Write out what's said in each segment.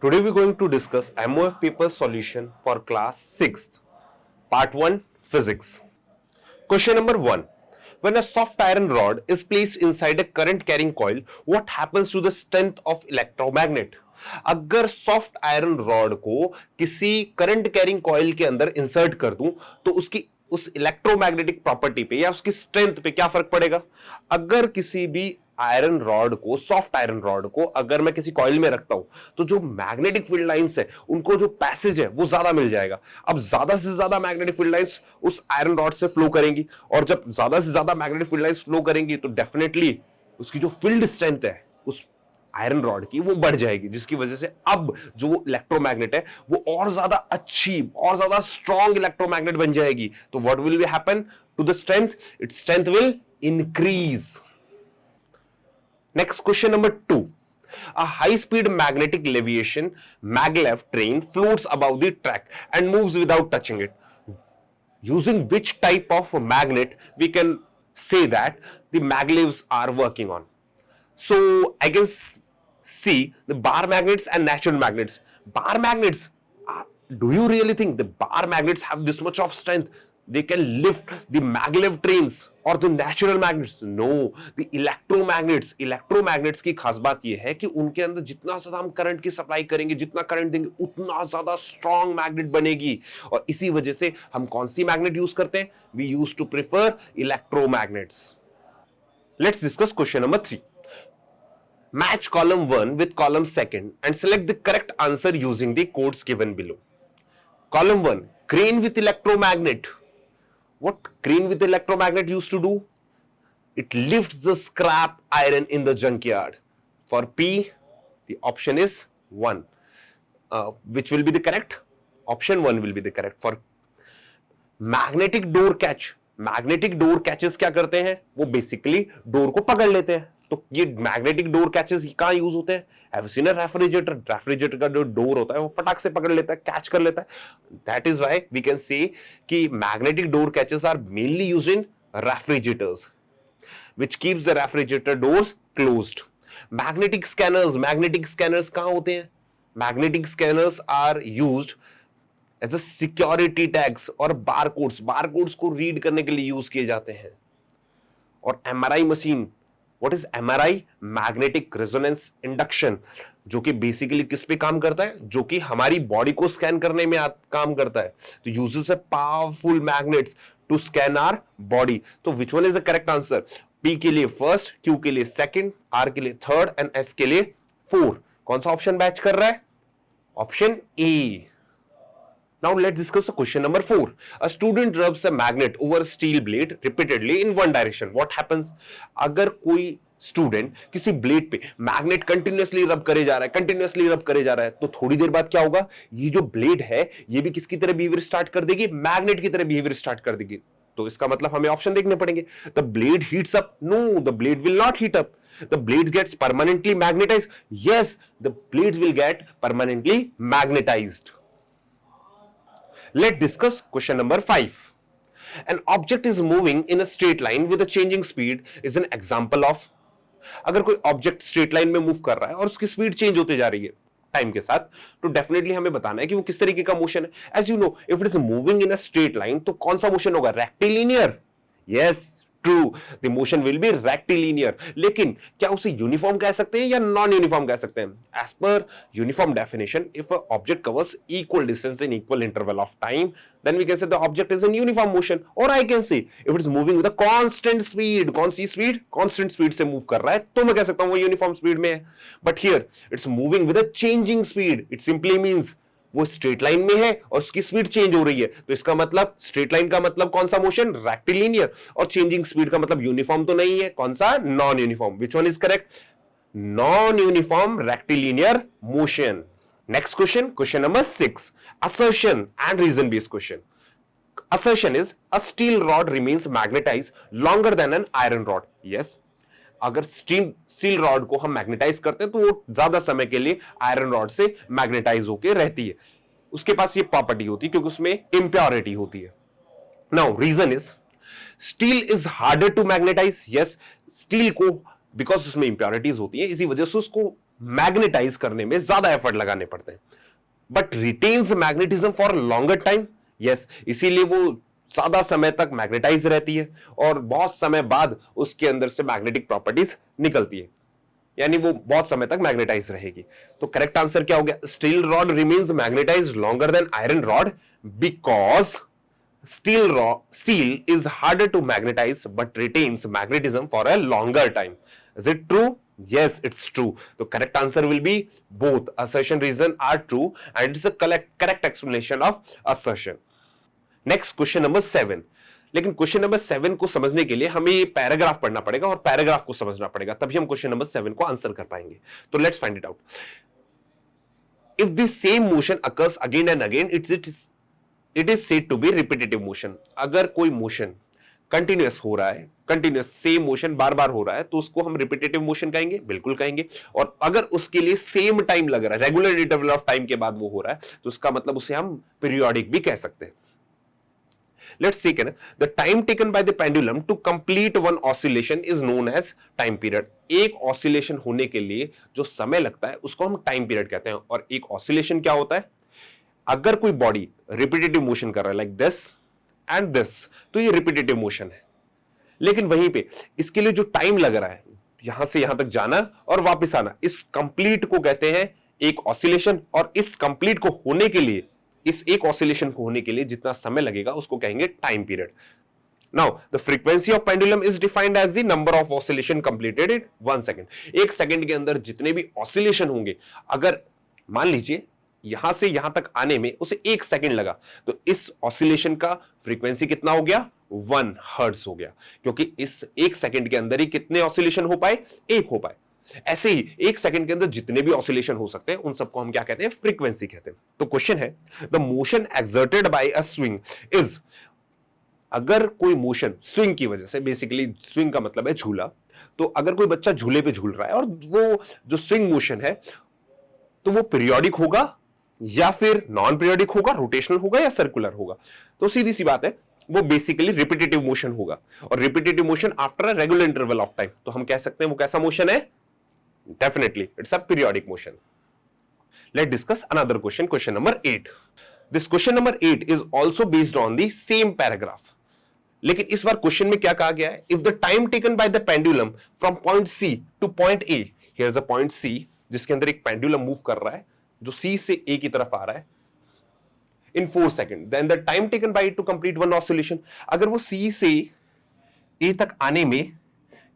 Today we're going to discuss MOF paper solution for class 6th, part 1, physics. Question number 1. When a soft iron rod is placed inside a current carrying coil, what happens to the strength of electromagnet? अगर soft iron rod को किसी current carrying coil के अंदर insert कर दूं तो उसकी उस इलेक्ट्रोमैग्नेटिक प्रॉपर्टी पे या उसकी स्ट्रेंथ पे क्या फर्क पड़ेगा? अगर किसी भी आयरन रॉड को, सॉफ्ट आयरन रॉड को अगर मैं किसी कॉइल में रखता हूं तो जो मैग्नेटिक फील्ड लाइंस है उनको जो पैसेज है वो ज्यादा मिल जाएगा। अब ज्यादा से ज्यादा मैग्नेटिक फील्ड लाइंस उस आयरन रॉड से फ्लो करेंगी और जब ज्यादा से ज्यादा मैग्नेटिक फील्ड लाइंस फ्लो करेंगी तो डेफिनेटली उसकी जो फील्ड स्ट्रेंथ है उस आयरन रॉड की वो बढ़ जाएगी, जिसकी वजह से अब जो इलेक्ट्रोमैग्नेट है वो और ज्यादा अच्छी और ज्यादा स्ट्रॉन्ग इलेक्ट्रोमैग्नेट बन जाएगी। तो what will be happen to the strength? Its strength will increase. Next, question number 2. A high-speed magnetic leviation maglev train floats above the track and moves without touching it. Using which type of magnet we can say that the maglevs are working on? So I can see the bar magnets and natural magnets. Bar magnets, do you really think the bar magnets have this much of strength? They can lift the maglev trains or the natural magnets? No, the electromagnets. Electromagnets की खास बात यह है कि उनके अंदर जितना ज्यादा हम करंट की सप्लाई करेंगे, जितना करंट देंगे, उतना ज्यादा स्ट्रॉन्ग मैग्नेट बनेगी। और इसी वजह से हम कौन सी मैग्नेट यूज करते हैं? We use to prefer electromagnets. Let's discuss question number 3. Match column 1 with column 2 and select the correct answer using the codes given below. Column 1, crane with electromagnet. What crane with electromagnet used to do? It lifts the scrap iron in the junkyard. For P, the option is 1. Which will be the correct? Option 1 will be the correct. For magnetic door catch. Magnetic door catches क्या करते हैं? वो basically door को पकड़ लेते हैं। तो ये मैग्नेटिक डोर कैचेस कहां यूज होते हैं? Have you seen a refrigerator? Refrigerator का जो डोर होता है वो फटाक से पकड़ लेता है, कैच कर लेता है। That is why we can say कि magnetic door catches are mainly used in refrigerators which keeps the refrigerator doors closed. Magnetic scanners कहां होते हैं? Magnetic scanners are used as a security tags और barcodes को read करने के लिए use किए जाते हैं। और MRI machine, What is MRI? Magnetic resonance induction, जो कि बेसिकली किस पे काम करता है? जो कि हमारी बॉडी को स्कैन करने में काम करता है। तो uses a powerful magnets to scan our body. तो which one is the correct answer? P के लिए फर्स्ट, Q के लिए सेकंड, R के लिए थर्ड एंड S के लिए फोर्थ। कौन सा ऑप्शन मैच कर रहा है? Option A. Now let's discuss the question number 4. A student rubs a magnet over a steel blade repeatedly in one direction. What happens? अगर कोई स्टूडेंट किसी ब्लेड पे मैग्नेट कंटिन्यूअसली रब करे जा रहा है तो थोड़ी देर बाद क्या होगा? ये जो ब्लेड है ये भी किसकी तरह बिहेवियर स्टार्ट कर देगी? मैग्नेट की तरह बिहेवियर स्टार्ट कर देगी। तो इसका मतलब हमें ऑप्शन देखने पड़ेंगे। The blade heats up? No, the blade will not heat up. The blades gets permanently magnetized? Yes, the blades will get permanently magnetized. Let's discuss question number 5. An object is moving in a straight line with a changing speed is an example of. अगर कोई object straight line में move कर रहा है और उसकी speed change होते जा रही है टाइम के साथ, तो डेफिनेटली हमें बताना है कि वो किस तरीके का मोशन है। As you know, if it is moving in a straight line तो कौन सा मोशन होगा? Rectilinear. Yes, true, the motion will be rectilinear. लेकिन क्या उसे यूनिफॉर्म कह सकते हैं या नॉन यूनिफॉर्म कह सकते हैं? As per uniform definition, if a object covers equal distance in equal interval of time, then we can say the object is in uniform motion. Or I can say if it is moving with a constant speed, कौन सी speed? constant speed से move कर रहा है तो मैं कह सकता हूं वो यूनिफॉर्म स्पीड में है। But here it's moving with a changing speed. It simply means वो स्ट्रेट लाइन में है और उसकी स्पीड चेंज हो रही है। तो इसका मतलब स्ट्रेट लाइन का मतलब कौन सा मोशन? रेक्टिलिनियर। और चेंजिंग स्पीड का मतलब यूनिफॉर्म तो नहीं है। कौन सा? Non uniform. Which one is correct? Non uniform rectilinear motion. Next question, question number 6. Assertion and reason based question. Assertion is a steel rod remains magnetized longer than an iron rod. Yes. अगर steel rod को हम magnetise करते हैं तो वो ज्यादा समय के लिए आयरन रॉड से मैग्नेटाइज होकर रहती है। उसके पास ये प्रॉपर्टी होती है क्योंकि उसमें इंप्योरिटी होती है। Now reason is steel is harder to magnetise. Yes, steel को बिकॉज उसमें इंप्योरिटीज होती है इसी वजह से उसको मैग्नेटाइज करने में ज्यादा एफर्ट लगाने पड़ते हैं, but retains magnetism for longer time. Yes, इसीलिए वो ज्यादा समय तक मैग्नेटाइज रहती है और बहुत समय बाद उसके अंदर से मैग्नेटिक प्रॉपर्टीज निकलती है, यानी वो बहुत समय तक मैग्नेटाइज रहेगी। तो करेक्ट आंसर क्या हो गया? Steel rod remains magnetise longer than iron rod because steel is harder to magnetize but retains magnetism for a longer time. Is it true? Yes, it's true. The correct answer will be both. Assertion reason are true and it's a correct explanation of assertion. Next, question number 7. लेकिन question number 7 को समझने के लिए हमें ये paragraph पढ़ना पड़ेगा और पैराग्राफ को समझना पड़ेगा, तभी हम क्वेश्चन नंबर 7 को आंसर कर पाएंगे। तो let's find it out. If this same motion occurs again and again it is said to be repetitive motion. अगर कोई मोशन कंटिन्यूअस हो रहा है, कंटिन्यूअस सेम मोशन बार बार हो रहा है, तो उसको हम रिपीटेटिव मोशन कहेंगे, बिल्कुल कहेंगे। और अगर उसके लिए सेम टाइम लग रहा है, रेगुलर इंटरवल ऑफ टाइम के बाद वो हो रहा है, तो उसका मतलब उसे हम पीरियोडिक भी कह सकते हैं। Let's see, the time taken by the pendulum to complete one oscillation is known as time period. एक ऑसिलेशन होने के लिए जो समय लगता है उसको हम टाइम पीरियड कहते हैं। और एक ऑसिलेशन क्या होता है? अगर कोई बॉडी रिपीटेटिव मोशन कर रहा है लाइक दिस एंड दिस, तो ये रिपीटेटिव मोशन है। लेकिन वहीं पे इसके लिए जो टाइम लग रहा है, यहां से यहां तक जाना और वापस आना, इस कंप्लीट को कहते हैं एक ऑसिलेशन। और इस कंप्लीट को होने के लिए, इस एक ऑसिलेशन को होने के लिए जितना समय लगेगा उसको कहेंगे time period. Now the frequency of pendulum is defined as the number of oscillation completed in 1 second. एक सेकंड के अंदर जितने भी ऑसिलेशन होंगे, अगर मान लीजिए यहां से यहां तक आने में उसे 1 सेकंड लगा, तो इस ऑसिलेशन का फ्रीक्वेंसी कितना हो गया? 1 हर्ट्ज हो गया, क्योंकि इस 1 सेकंड के अंदर ही कितने ऑसिलेशन हो पाए? 1 हो पाए। ऐसे ही 1 सेकंड के अंदर जितने भी ऑसिलेशन हो सकते हैं उन सबको हम क्या कहते हैं? फ्रीक्वेंसी कहते हैं। तो क्वेश्चन है, the motion exerted by a swing is, अगर कोई मोशन स्विंग की वजह से, बेसिकली स्विंग का मतलब है झूला, तो अगर कोई बच्चा झूले पे झूल रहा है और वो जो स्विंग मोशन है, तो वो पीरियोडिक होगा या फिर नॉन पीरियोडिक होगा, रोटेशनल होगा या सर्कुलर होगा? तो सीधी सी बात है, वो बेसिकली रिपीटेटिव मोशन होगा। और repetitive motion after a regular interval of time, तो हम कह सकते हैं वो कैसा मोशन है? Definitely, it's a periodic motion. Let's discuss another question, question number 8. This question number 8 is also based on the same paragraph. लेकिन इस बार क्वेश्चन में क्या कहा गया है? If the time taken by the pendulum from point C to point A, here's the point C, जिसके अंदर एक पेंडुलम मूव कर रहा है जो C से A की तरफ आ रहा है in 4 seconds, then the time taken by it to complete one oscillation, अगर वो C से A तक आने में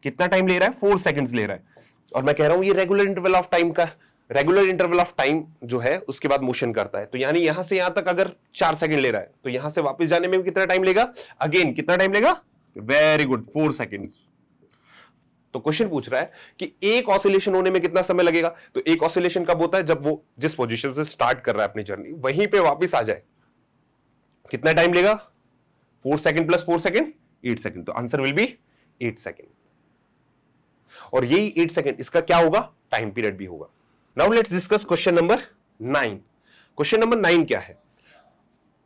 कितना टाइम ले रहा है? 4 seconds ले रहा है। और मैं कह रहा हूं ये रेगुलर इंटरवल ऑफ टाइम का, रेगुलर इंटरवल ऑफ टाइम जो है उसके बाद मोशन करता है, तो यानी यहां से यहां तक अगर 4 सेकंड ले रहा है, तो यहां से वापस जाने में कितना टाइम लेगा? अगेन कितना टाइम लेगा? Very good, 4 seconds. तो क्वेश्चन पूछ रहा है कि एक ऑसिलेशन होने में कितना समय लगेगा? तो एक ऑसिलेशन कब होता है? जब वो जिस पोजीशन से स्टार्ट कर रहा है अपनी जर्नी, वहीं पे वापस आ जाए। कितना टाइम लेगा? 4 सेकंड प्लस 4 सेकंड, 8 सेकंड। तो आंसर विल बी 8 सेकंड। और यही 8 सेकंड इसका क्या होगा? टाइम पीरियड भी होगा। Now let's discuss question number 9। Question number 9 क्या है?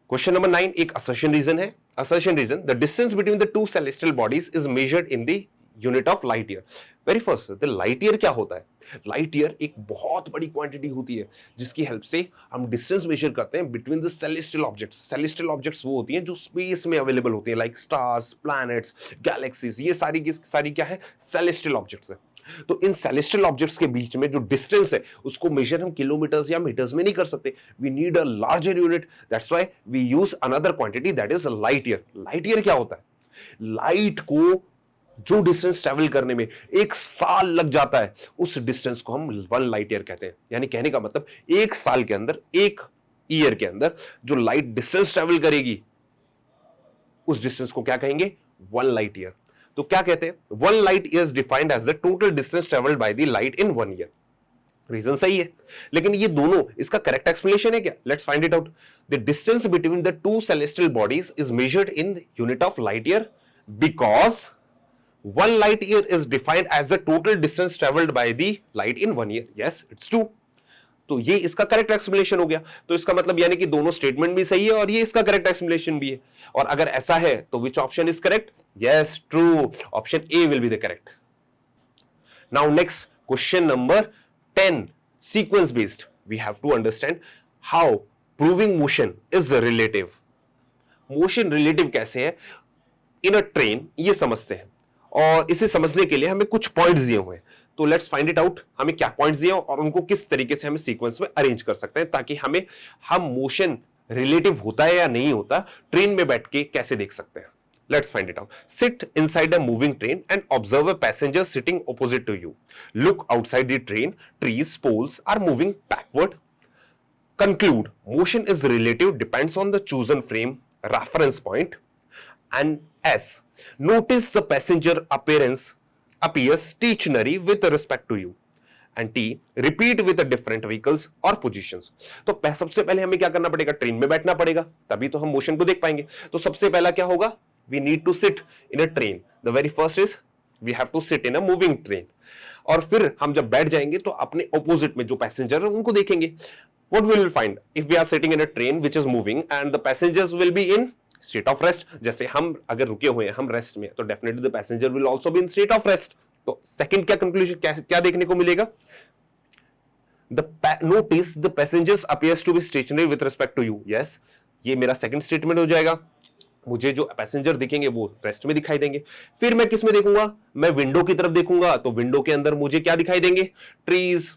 क्वेश्चन नंबर 9 एक असर्शन रीजन है। Assertion reason, the distance between the two celestial bodies is measured in the unit of light year. Very first, the light year क्या होता है? Light year एक बहुत बड़ी क्वांटिटी होती है जिसकी हेल्प से हम डिस्टेंस मेजर करते हैं between the celestial objects. Celestial objects वो होती हैं जो स्पेस में अवेलेबल होती हैं, लाइक स्टार्स, प्लैनेट्स, गैलेक्सीज, ये सारी की सारी क्या है? सेलेस्टियल ऑब्जेक्ट्स है। तो इन सेलेस्टियल ऑब्जेक्ट्स के बीच में जो डिस्टेंस है उसको मेजर हम किलोमीटर्स या मीटर्स में नहीं कर सकते। We need a larger unit, that's why we use another quantity, that is light year. Light year क्या होता है? लाइट को जो डिस्टेंस ट्रेवल करने में 1 साल लग जाता है, उस डिस्टेंस को हम 1 लाइट ईयर कहते हैं। यानी कहने का मतलब 1 साल के अंदर, 1 ईयर के अंदर जो लाइट डिस्टेंस ट्रेवल करेगी, उस डिस्टेंस को क्या कहेंगे? 1 लाइट ईयर। तो क्या कहते हैं? 1 light year defined as the total distance travelled by the light in 1 year. Reason सही है, लेकिन ये दोनों इसका करेक्ट एक्सप्लेनेशन है क्या? Let's find it out. The distance between the two celestial bodies is measured in the unit of light year because 1 light year is defined as the total distance traveled by the light in 1 year. Yes, it's true. तो ये इसका correct explanation हो गया। तो इसका मतलब यानी कि दोनों स्टेटमेंट भी सही है और ये इसका करेक्ट एक्सप्लेनेशन भी है। और अगर ऐसा है तो which option is correct? Yes, true, option A will be the correct. Now next question number 10 sequence based. We have to understand how proving motion is relative. Motion relative कैसे है इन अ train, ये समझते हैं, और इसे समझने के लिए हमें कुछ पॉइंट्स दिए हुए हैं. तो लेट्स फाइंड इट आउट, हमें क्या पॉइंट्स दिए और उनको किस तरीके से हमें सीक्वेंस में अरेंज कर सकते हैं, ताकि हम मोशन रिलेटिव होता है या नहीं होता ट्रेन में बैठ के कैसे देख सकते हैं. Let's find it out. Sit inside a moving train and observe a passenger sitting opposite to you. Look outside the train. Trees, poles are moving backward. Conclude. Motion is relative, depends on the chosen frame, reference point. And S. Notice the passenger appears stationary with respect to you. And T. Repeat with the different vehicles or positions. तो सबसे पहले हमें क्या करना पड़ेगा, train में बैठना पड़ेगा, तभी तो हम मोशन को देख पाएंगे. तो सबसे पहला क्या होगा, we need to sit in a train. The very first is we have to sit in a moving train. और फिर हम जब बैठ जाएंगे तो अपने ऑपोजिट में जो पैसेंजर है उनको देखेंगे. What we will find if we are sitting in a train which is moving and the passengers will be in state of rest. जैसे हम अगर रुके हुए हैं, हम रेस्ट में, तो definitely the passenger will also be in state of rest. तो सेकंड क्या कंक्लूजन, क्या देखने को मिलेगा, notice the passengers appears to be stationary with respect to you. Yes, ये मेरा सेकंड स्टेटमेंट हो जाएगा. मुझे जो पैसेंजर दिखेंगे वो रेस्ट में दिखाई देंगे. फिर मैं किस में देखूंगा, मैं विंडो की तरफ देखूंगा, तो विंडो के अंदर मुझे क्या दिखाई देंगे, ट्रीज.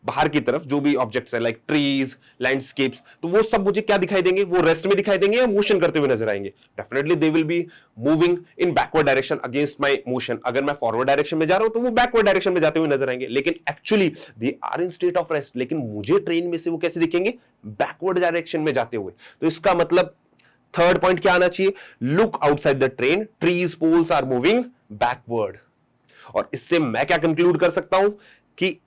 बाहर की तरफ जो भी ऑब्जेक्ट्स है लाइक ट्रीज, लैंडस्केप्स, तो वो सब मुझे क्या दिखाई देंगे, वो रेस्ट में दिखाई देंगे या मोशन करते हुए नजर आएंगे. Definitely they will be moving in backward direction against my motion. अगर मैं फॉरवर्ड डायरेक्शन में जा रहा हूं तो वो बैकवर्ड डायरेक्शन में जाते हुए नजर आएंगे, लेकिन actually they are in state of rest. लेकिन मुझे ट्रेन में से वो कैसे दिखेंगे, बैकवर्ड डायरेक्शन में जाते हुए. तो इसका मतलब थर्ड पॉइंट क्या आना चाहिए, look outside the train, trees, poles are moving backward. और इससे मैं क्या कंक्लूड कर सकता हूं कि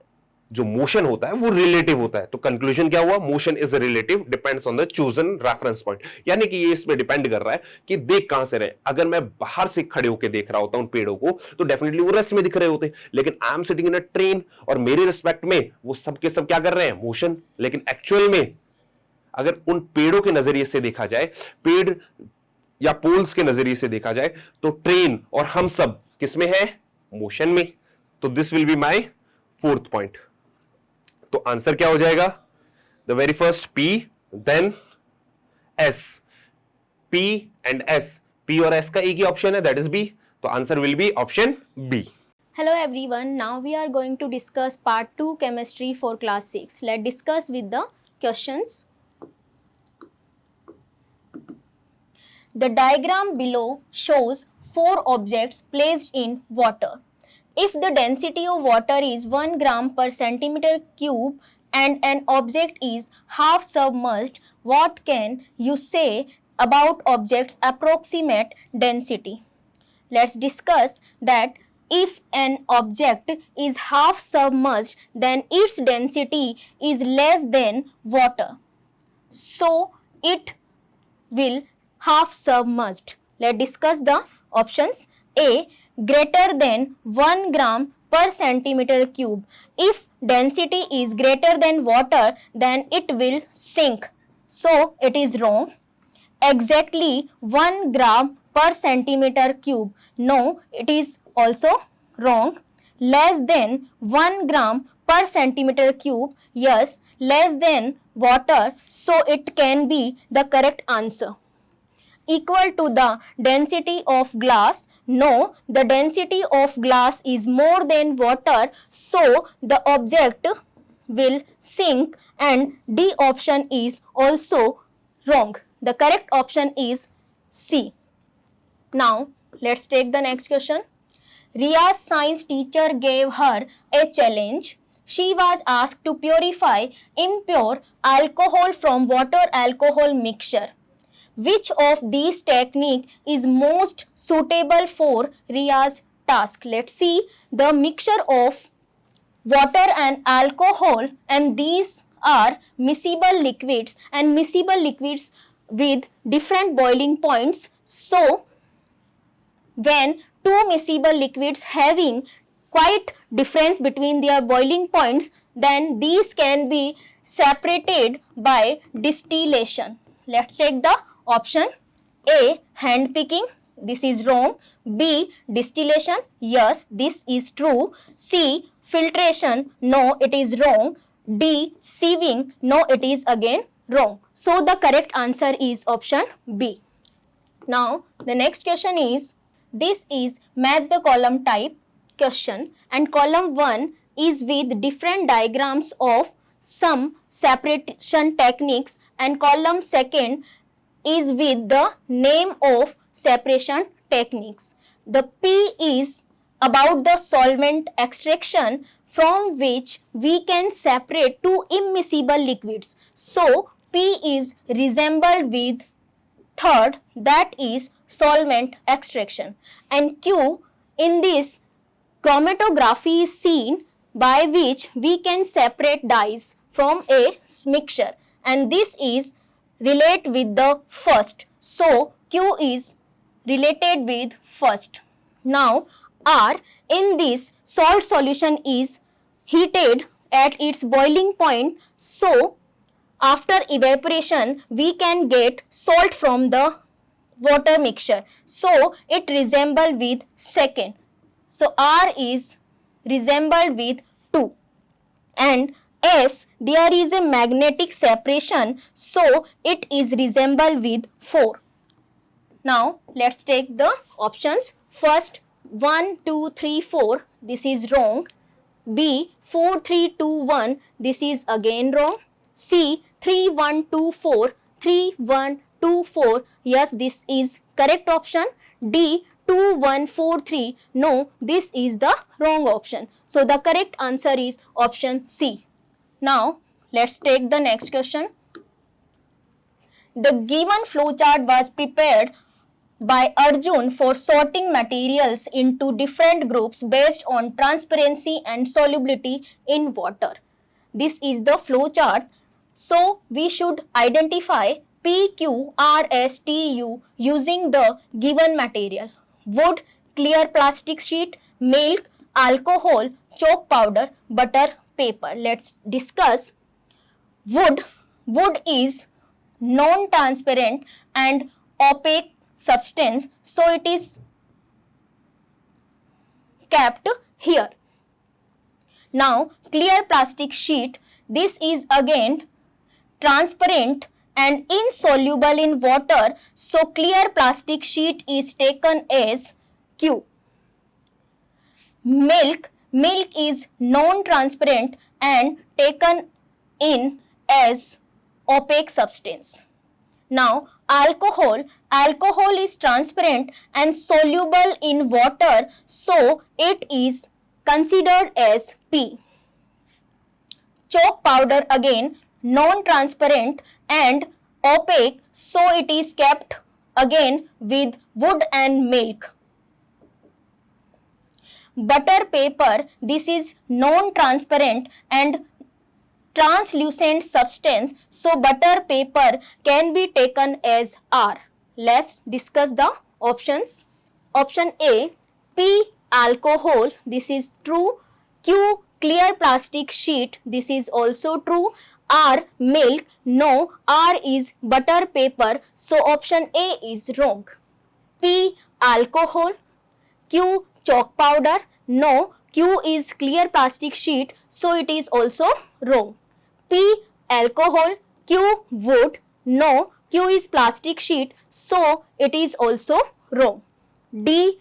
जो मोशन होता है वो रिलेटिव होता है. तो कंक्लूजन क्या हुआ, motion is relative, depends on the chosen reference point. यानी कि ये इसमें डिपेंड कर रहा है कि देख कहां से रहे. अगर मैं बाहर से खड़े होकर देख रहा होता हूं उन पेड़ों को, तो डेफिनेटली वो रेस्ट में दिख रहे होते. लेकिन I am sitting in a train और मेरे रिस्पेक्ट में वो सब के सब क्या कर रहे हैं, मोशन. लेकिन एक्चुअल में अगर उन पेड़ों के नजरिए से देखा जाए, पेड़ या पोल्स के नजरिए से देखा जाए, तो ट्रेन और हम सब किसमें है, मोशन में. तो this will be my fourth point. तो आंसर क्या हो जाएगा, the very first P, then S. P and S, P और एस का एक ही ऑप्शन है, दैट इज बी. तो answer will be option B. Hello everyone, now we are going to discuss part 2 chemistry for class 6. Let's discuss with the questions. The diagram below shows 4 objects placed in water. If the density of water is 1 gram per centimeter cube and an object is half submerged, what can you say about object's approximate density? Let's discuss that if an object is half submerged, then its density is less than water. So it will half submerged. Let's discuss the options. A, greater than 1 gram per centimeter cube. If density is greater than water, then it will sink. So it is wrong. Exactly 1 gram per centimeter cube. No, it is also wrong. Less than 1 gram per centimeter cube. Yes, less than water. So it can be the correct answer. Equal to the density of glass. No, the density of glass is more than water, so the object will sink, and D option is also wrong. The correct option is C. Now let's take the next question. Ria's science teacher gave her a challenge. She was asked to purify impure alcohol from water alcohol mixture. Which of these technique is most suitable for Ria's task? Let's see. The mixture of water and alcohol, and these are miscible liquids, and miscible liquids with different boiling points. So when two miscible liquids having quite difference between their boiling points, then these can be separated by distillation. Let's check the option. A, hand picking. This is wrong. B, distillation. Yes, this is true. C, filtration, no, it is wrong. D. Sieving, no, it is again wrong. So the correct answer is option B. Now the next question is, this is match the column type question, and column 1 is with different diagrams of some separation techniques, and column 2 is with the name of separation techniques. The P is about the solvent extraction from which we can separate two immiscible liquids. So P is resembled with third, that is solvent extraction, and Q, in this chromatography is seen by which we can separate dyes from a mixture, and this is relate with the first. So Q is related with first. Now R, in this salt solution is heated at its boiling point, so after evaporation we can get salt from the water mixture, so it resemble with second. So R is resembled with 2, and S, there is a magnetic separation, so it is resembled with 4. Now let's take the options. First, 1, 2, 3, 4, this is wrong. B, 4, 3, 2, 1, this is again wrong. C, 3, 1, 2, 4, 3, 1, 2, 4, yes, this is correct option. D, 2, 1, 4, 3, no, this is the wrong option. So the correct answer is option C. Now let's take the next question. The given flowchart was prepared by Arjun for sorting materials into different groups based on transparency and solubility in water. This is the flowchart. So we should identify P, Q, R, S, T, U using the given material: wood, clear plastic sheet, milk, alcohol, chalk powder, butter, paper. Let's discuss wood. Wood is non-transparent and opaque substance, so it is kept here. Now clear plastic sheet, this is again transparent and insoluble in water, so clear plastic sheet is taken as Q. Milk is non-transparent and taken in as opaque substance. Now alcohol is transparent and soluble in water, so it is considered as P. Chalk powder again non-transparent and opaque, so it is kept again with wood and milk. Butter paper, this is non-transparent and translucent substance, so butter paper can be taken as R. Let's discuss the options. Option A, P, alcohol, this is true. Q, clear plastic sheet, this is also true. R, milk, no, R is butter paper, so option A is wrong. P, alcohol. Q, chalk powder, no, Q is clear plastic sheet, so it is also wrong. P, alcohol. Q, wood, no, Q is plastic sheet, so it is also wrong. D,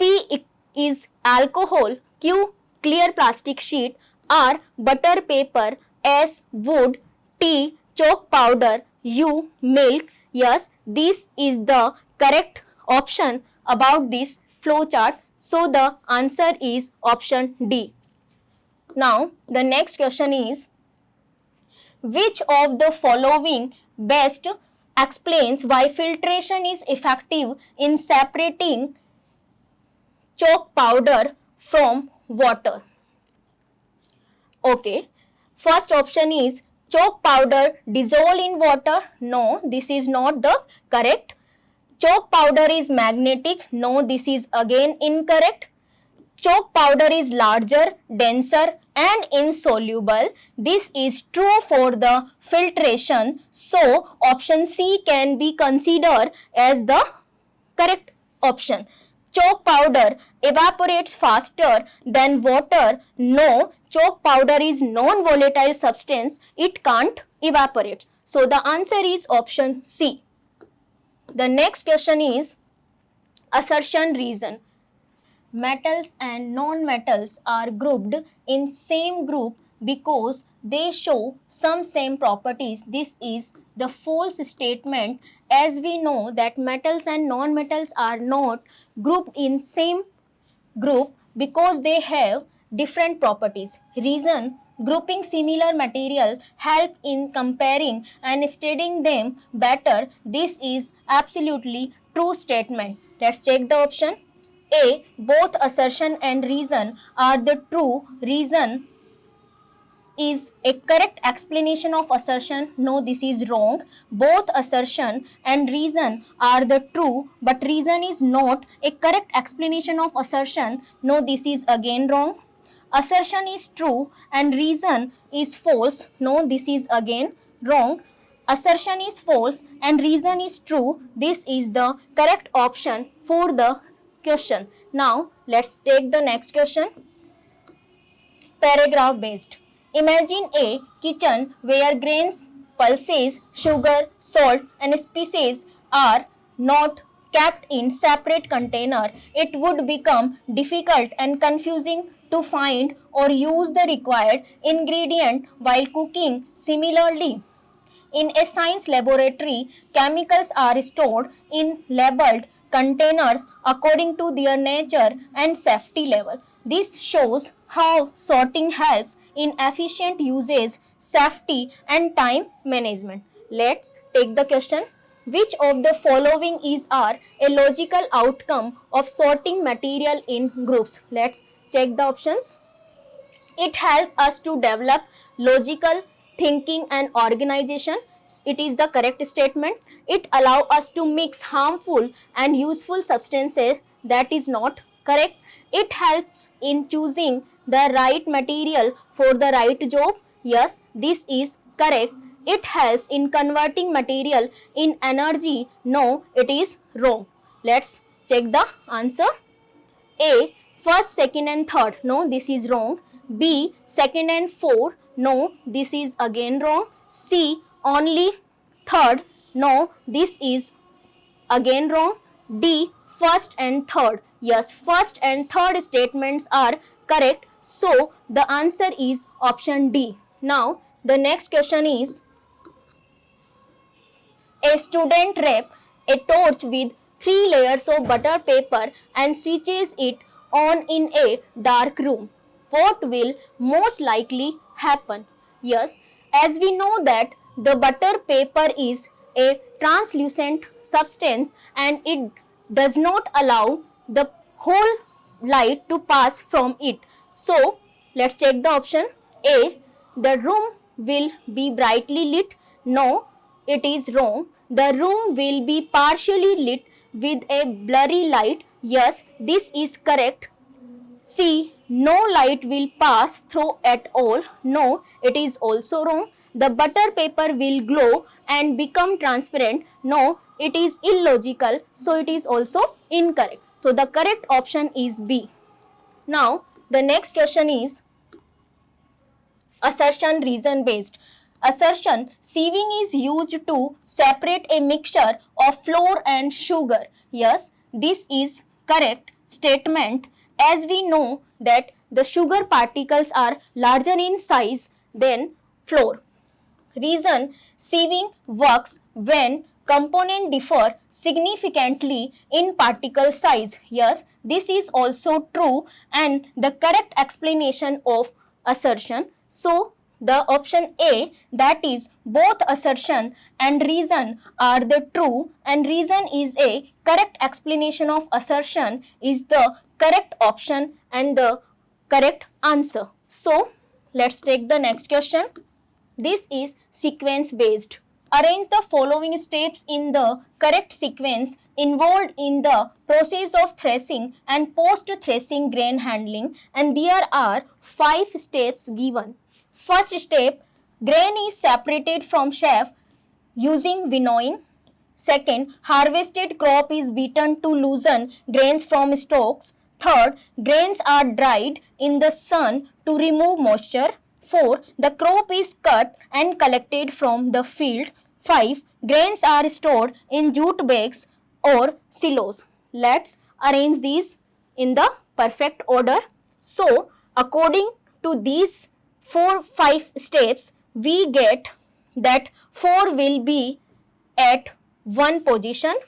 P is alcohol, Q, clear plastic sheet, R, butter paper, S, wood, T, chalk powder, U, milk. Yes, this is the correct option about this flowchart, so the answer is option D. Now the next question is, which of the following best explains why filtration is effective in separating chalk powder from water? Okay, first option is chalk powder dissolve in water. No, this is not the correct. Chalk powder is magnetic. No, this is again incorrect. Chalk powder is larger, denser and insoluble. This is true for the filtration. So option C can be considered as the correct option. Chalk powder evaporates faster than water. No, chalk powder is non-volatile substance. It can't evaporate. So the answer is option C. The next question is assertion reason. Metals and non-metals are grouped in same group because they show some same properties. This is the false statement, as we know that metals and non-metals are not grouped in same group because they have different properties. Reason: grouping similar material help in comparing and studying them better. This is absolutely true statement. Let's check the option. A. Both assertion and reason are the true. Reason is a correct explanation of assertion. No, this is wrong. Both assertion and reason are the true, but reason is not a correct explanation of assertion. No, this is again wrong. Assertion is true and reason is false. No, this is again wrong. Assertion is false and reason is true. This is the correct option for the question. Now, let's take the next question. Paragraph based. Imagine a kitchen where grains, pulses, sugar, salt and spices are not kept in separate container. It would become difficult and confusing to find or use the required ingredient while cooking. Similarly, in a science laboratory, chemicals are stored in labeled containers according to their nature and safety level. This shows how sorting helps in efficient usage, safety, and time management. Let's take the question. Which of the following is a logical outcome of sorting material in groups? Let's check the options. It helps us to develop logical thinking and organization. It is the correct statement. It allows us to mix harmful and useful substances. That is not correct. It helps in choosing the right material for the right job. Yes, this is correct. It helps in converting material in energy. No, it is wrong. Let's check the answer. A. First, second and third. No, this is wrong. B. Second and fourth. No, this is again wrong. C. Only third. No, this is again wrong. D. First and third. Yes, first and third statements are correct. So, the answer is option D. Now, the next question is: a student wraps a torch with 3 layers of butter paper and switches it on in a dark room. What will most likely happen? Yes, as we know that the butter paper is a translucent substance and it does not allow the whole light to pass from it. So, let's check the option. A. The room will be brightly lit. No, it is wrong. The room will be partially lit with a blurry light. Yes, this is correct. C. No light will pass through at all. No, it is also wrong. The butter paper will glow and become transparent. No, it is illogical. So it is also incorrect. So the correct option is B. Now the next question is assertion reason based. Assertion: sieving is used to separate a mixture of flour and sugar. Yes, this is correct statement, as we know that the sugar particles are larger in size than flour. Reason: sieving works when components differ significantly in particle size. Yes, this is also true and the correct explanation of assertion. So, the option A, that is both assertion and reason are the true and reason is a correct explanation of assertion, is the correct option and the correct answer. So, let's take the next question. This is sequence based. Arrange the following steps in the correct sequence involved in the process of threshing and post-threshing grain handling, and there are 5 steps given. First step: grain is separated from chaff using winnowing. Second, harvested crop is beaten to loosen grains from stalks. Third, grains are dried in the sun to remove moisture. 4. The crop is cut and collected from the field. 5. Grains are stored in jute bags or silos. Let's arrange these in the perfect order. So, according to these 5 steps, we get that 4 will be at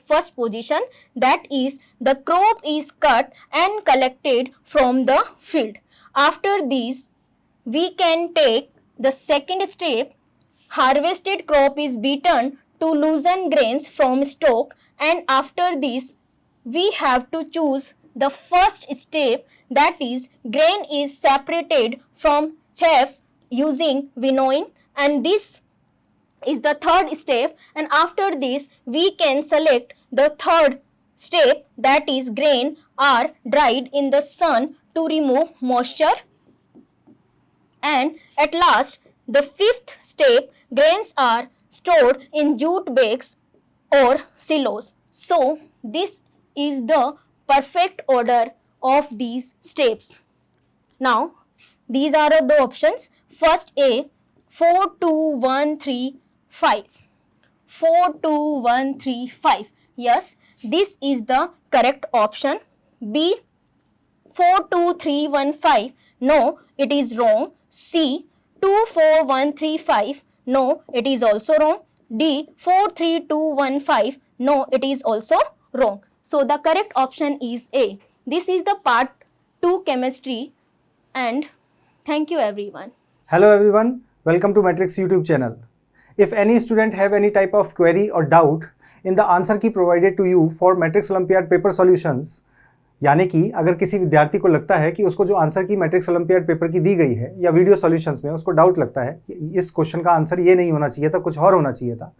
first position, that is the crop is cut and collected from the field. After this, we can take the second step, harvested crop is beaten to loosen grains from stalk, and after this we have to choose the first step, that is grain is separated from chaff using winnowing, and this is the third step, and after this we can select the third step, that is grain are dried in the sun to remove moisture, and at last the fifth step, grains are stored in jute bags or silos. So this is the perfect order of these steps. Now these are the options. First A, 4 2 1 3 5. 4 2 1 3 5. Yes, this is the correct option. B, 4 2 3 1 5. No, it is wrong. C, 2 4 1 3 5. No, it is also wrong. D, 4 3 2 1 5. No, it is also wrong. So the correct option is A. This is the part 2 chemistry, and thank you everyone. Hello everyone, welcome to Matrix YouTube channel. If any student have any type of query or doubt in the answer key provided to you for Matrix Olympiad paper solutions, यानी कि अगर किसी विद्यार्थी को लगता है कि उसको जो आंसर की मैट्रिक्स ओलंपियाड पेपर की दी गई है या वीडियो सॉल्यूशंस में उसको डाउट लगता है कि इस क्वेश्चन का आंसर ये नहीं होना चाहिए था, कुछ और होना चाहिए था,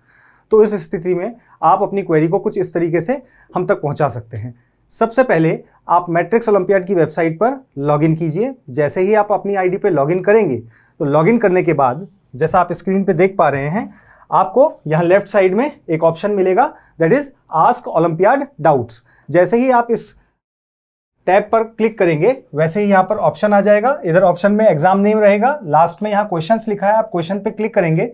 तो इस स्थिति में आप अपनी क्वेरी को कुछ इस तरीके से हम तक पहुंचा सकते हैं। सबसे पहले आप मैट्रिक्स ओलंपियाड की वेबसाइट पर लॉगिन कीजिए। जैसे ही आप अपनी आईडी पे लॉगिन करेंगे तो लॉगिन करने के बाद जैसा आप स्क्रीन पे देख पा रहे हैं, आपको यहाँ लेफ्ट साइड में एक ऑप्शन मिलेगा, that is ask olympiad doubts. जैसे ही आप इस टैब पर क्लिक करेंगे वैसे ही यहाँ पर ऑप्शन आ जाएगा। इधर ऑप्शन में एग्जाम नेम रहेगा, लास्ट में यहाँ क्वेश्चंस लिखा है, आप क्वेश्चन पे क्लिक करेंगे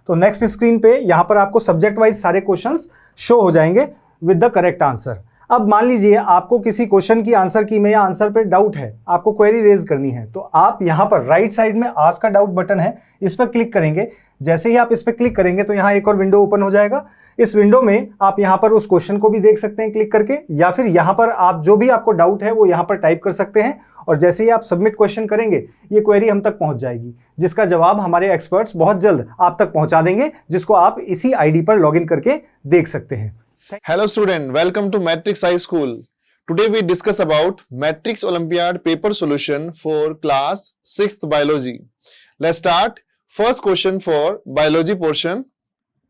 तो नेक्स्ट स्क्रीन पे यहाँ पर आपको सब्जेक्ट वाइज सारे क्वेश्चंस शो हो जाएंगे विद द करेक्ट आंसर। अब मान लीजिए आपको किसी क्वेश्चन की आंसर की में या आंसर पे डाउट है, आपको क्वेरी रेज करनी है, तो आप यहाँ पर राइट साइड में आस्क का डाउट बटन है, इस पर क्लिक करेंगे। जैसे ही आप इस पर क्लिक करेंगे तो यहाँ एक और विंडो ओपन हो जाएगा। इस विंडो में आप यहाँ पर उस क्वेश्चन को भी देख सकते हैं क्लिक करके, या फिर यहाँ पर आप जो भी आपको डाउट है वो यहाँ पर टाइप कर सकते हैं, और जैसे ही आप सबमिट क्वेश्चन करेंगे ये क्वेरी हम तक पहुंच जाएगी, जिसका जवाब हमारे एक्सपर्ट्स बहुत जल्द आप तक पहुंचा देंगे, जिसको आप इसी आईडी पर लॉगिन करके देख सकते हैं। Hello student, welcome to Matrix High School. Today we discuss about Matrix Olympiad paper solution for class 6th biology. Let's start. First question for biology portion.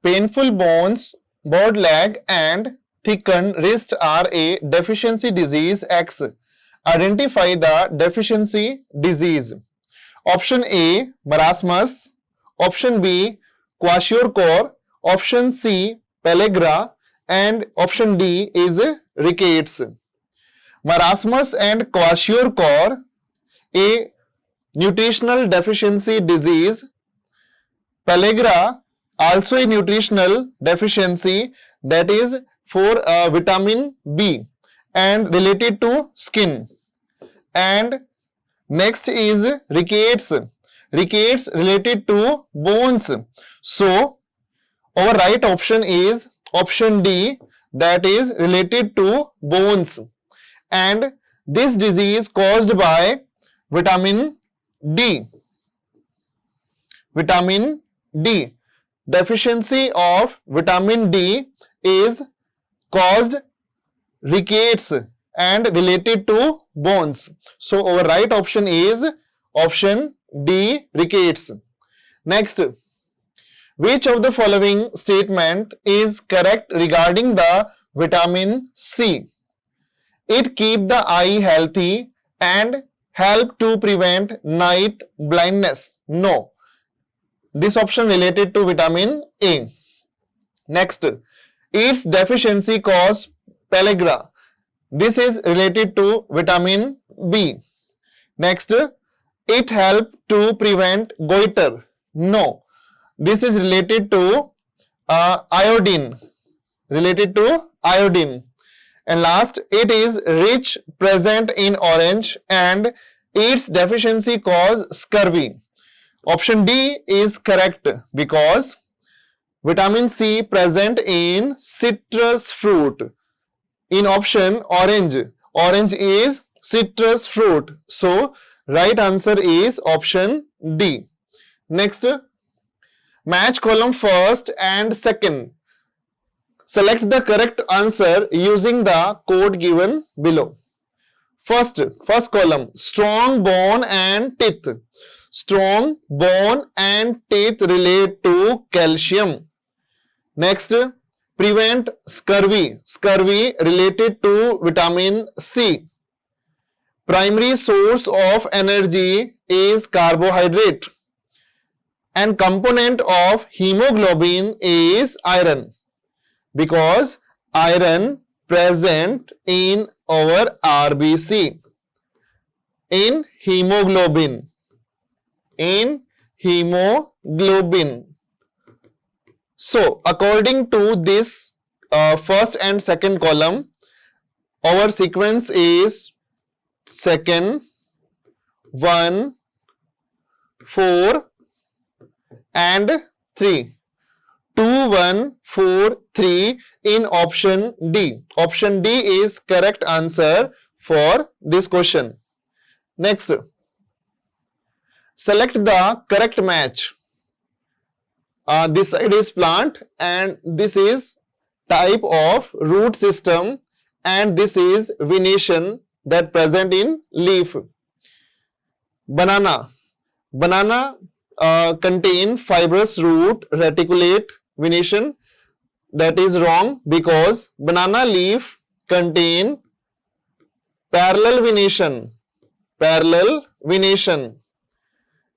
Painful bones, bowed leg and thickened wrist are a deficiency disease X. Identify the deficiency disease. Option A, marasmus. Option B, kwashiorkor. Option C, pellagra. And option D is rickets. Marasmus and kwashiorkor, a nutritional deficiency disease. Pellagra, also a nutritional deficiency, that is for vitamin B and related to skin. And next is rickets. Rickets related to bones. So our right option is option D, that is related to bones, and this disease caused by vitamin D. Vitamin D. Deficiency of vitamin D is caused rickets and related to bones. So our right option is option D, rickets. Next, which of the following statement is correct regarding the vitamin C? It keeps the eye healthy and help to prevent night blindness. No. This option related to vitamin A. Next, Its deficiency cause pellagra. This is related to vitamin B. Next, it help to prevent goiter. No, this is related to iodine. Related to iodine. And last, it is rich present in orange and its deficiency cause scurvy. Option D is correct because vitamin C present in citrus fruit. In option orange, orange is citrus fruit. So, right answer is option D. Next, match column first and second. Select the correct answer using the code given below. First column, strong bone and teeth. Strong bone and teeth relate to calcium. Next, prevent scurvy. Scurvy related to vitamin C. Primary source of energy is carbohydrate. And component of hemoglobin is iron. Because iron present in our RBC. In hemoglobin. So, according to this first and second column, our sequence is second, 1, 4 and 3. 2, 1, 4, 3 in option D. Option D is correct answer for this question. Next, select the correct match. This side is plant and this is type of root system and this is venation that present in leaf. Banana. Banana contain fibrous root reticulate venation. That is wrong because banana leaf contain parallel venation. Parallel venation.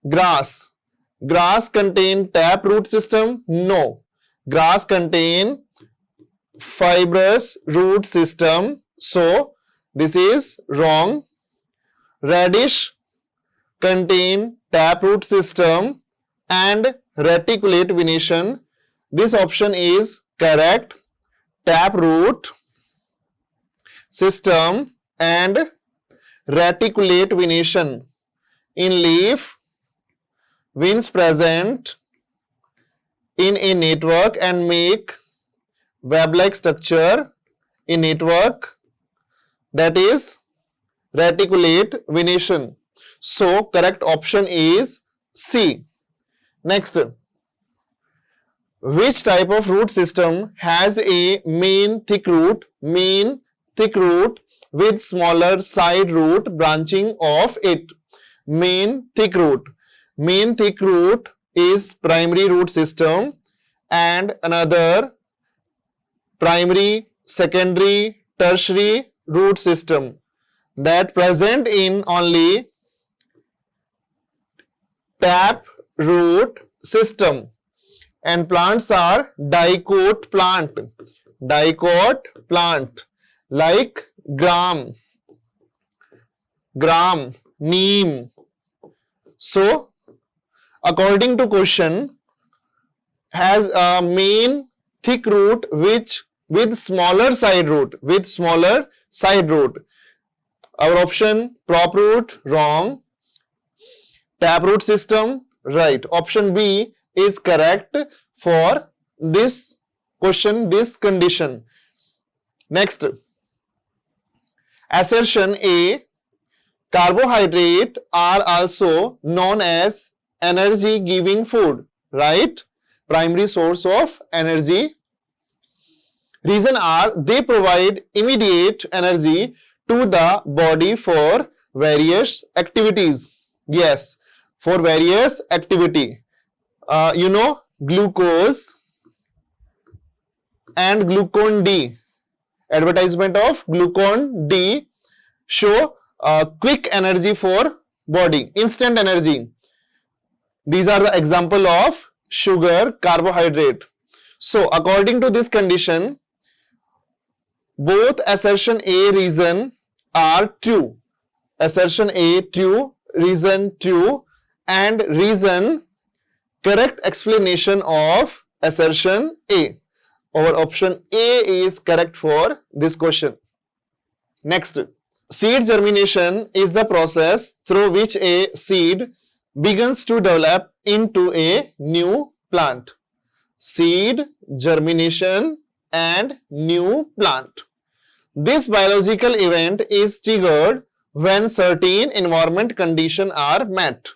Grass. Grass contain tap root system? No. Grass contain fibrous root system. So, this is wrong. Radish contain tap root system and reticulate venation. This option is correct. Tap root system and reticulate venation. In leaf, veins present in a network and make web-like structure in network, that is reticulate venation. So, correct option is C. Next, which type of root system has a main thick root with smaller side root branching off it? Main thick root. Main thick root is primary root system and another primary, secondary, tertiary root system that present in only tap root system, and plants are dicot plant like gram, neem. So, according to question, has a main thick root with smaller side root. Our option prop root wrong. Tap root system right. Option B is correct for this question, this condition. Next, assertion A. Carbohydrates are also known as energy giving food, right? Primary source of energy. Reason are they provide immediate energy to the body for various activities. Yes, for various activity. Glucose and glucon D. Advertisement of glucon D show quick energy for body, instant energy. These are the example of sugar, carbohydrate. So, according to this condition, both assertion A reason are true. Assertion A true, reason true, and reason correct explanation of assertion A. Our option A is correct for this question. Next, seed germination is the process through which a seed begins to develop into a new plant. Seed germination and new plant. This biological event is triggered when certain environment conditions are met.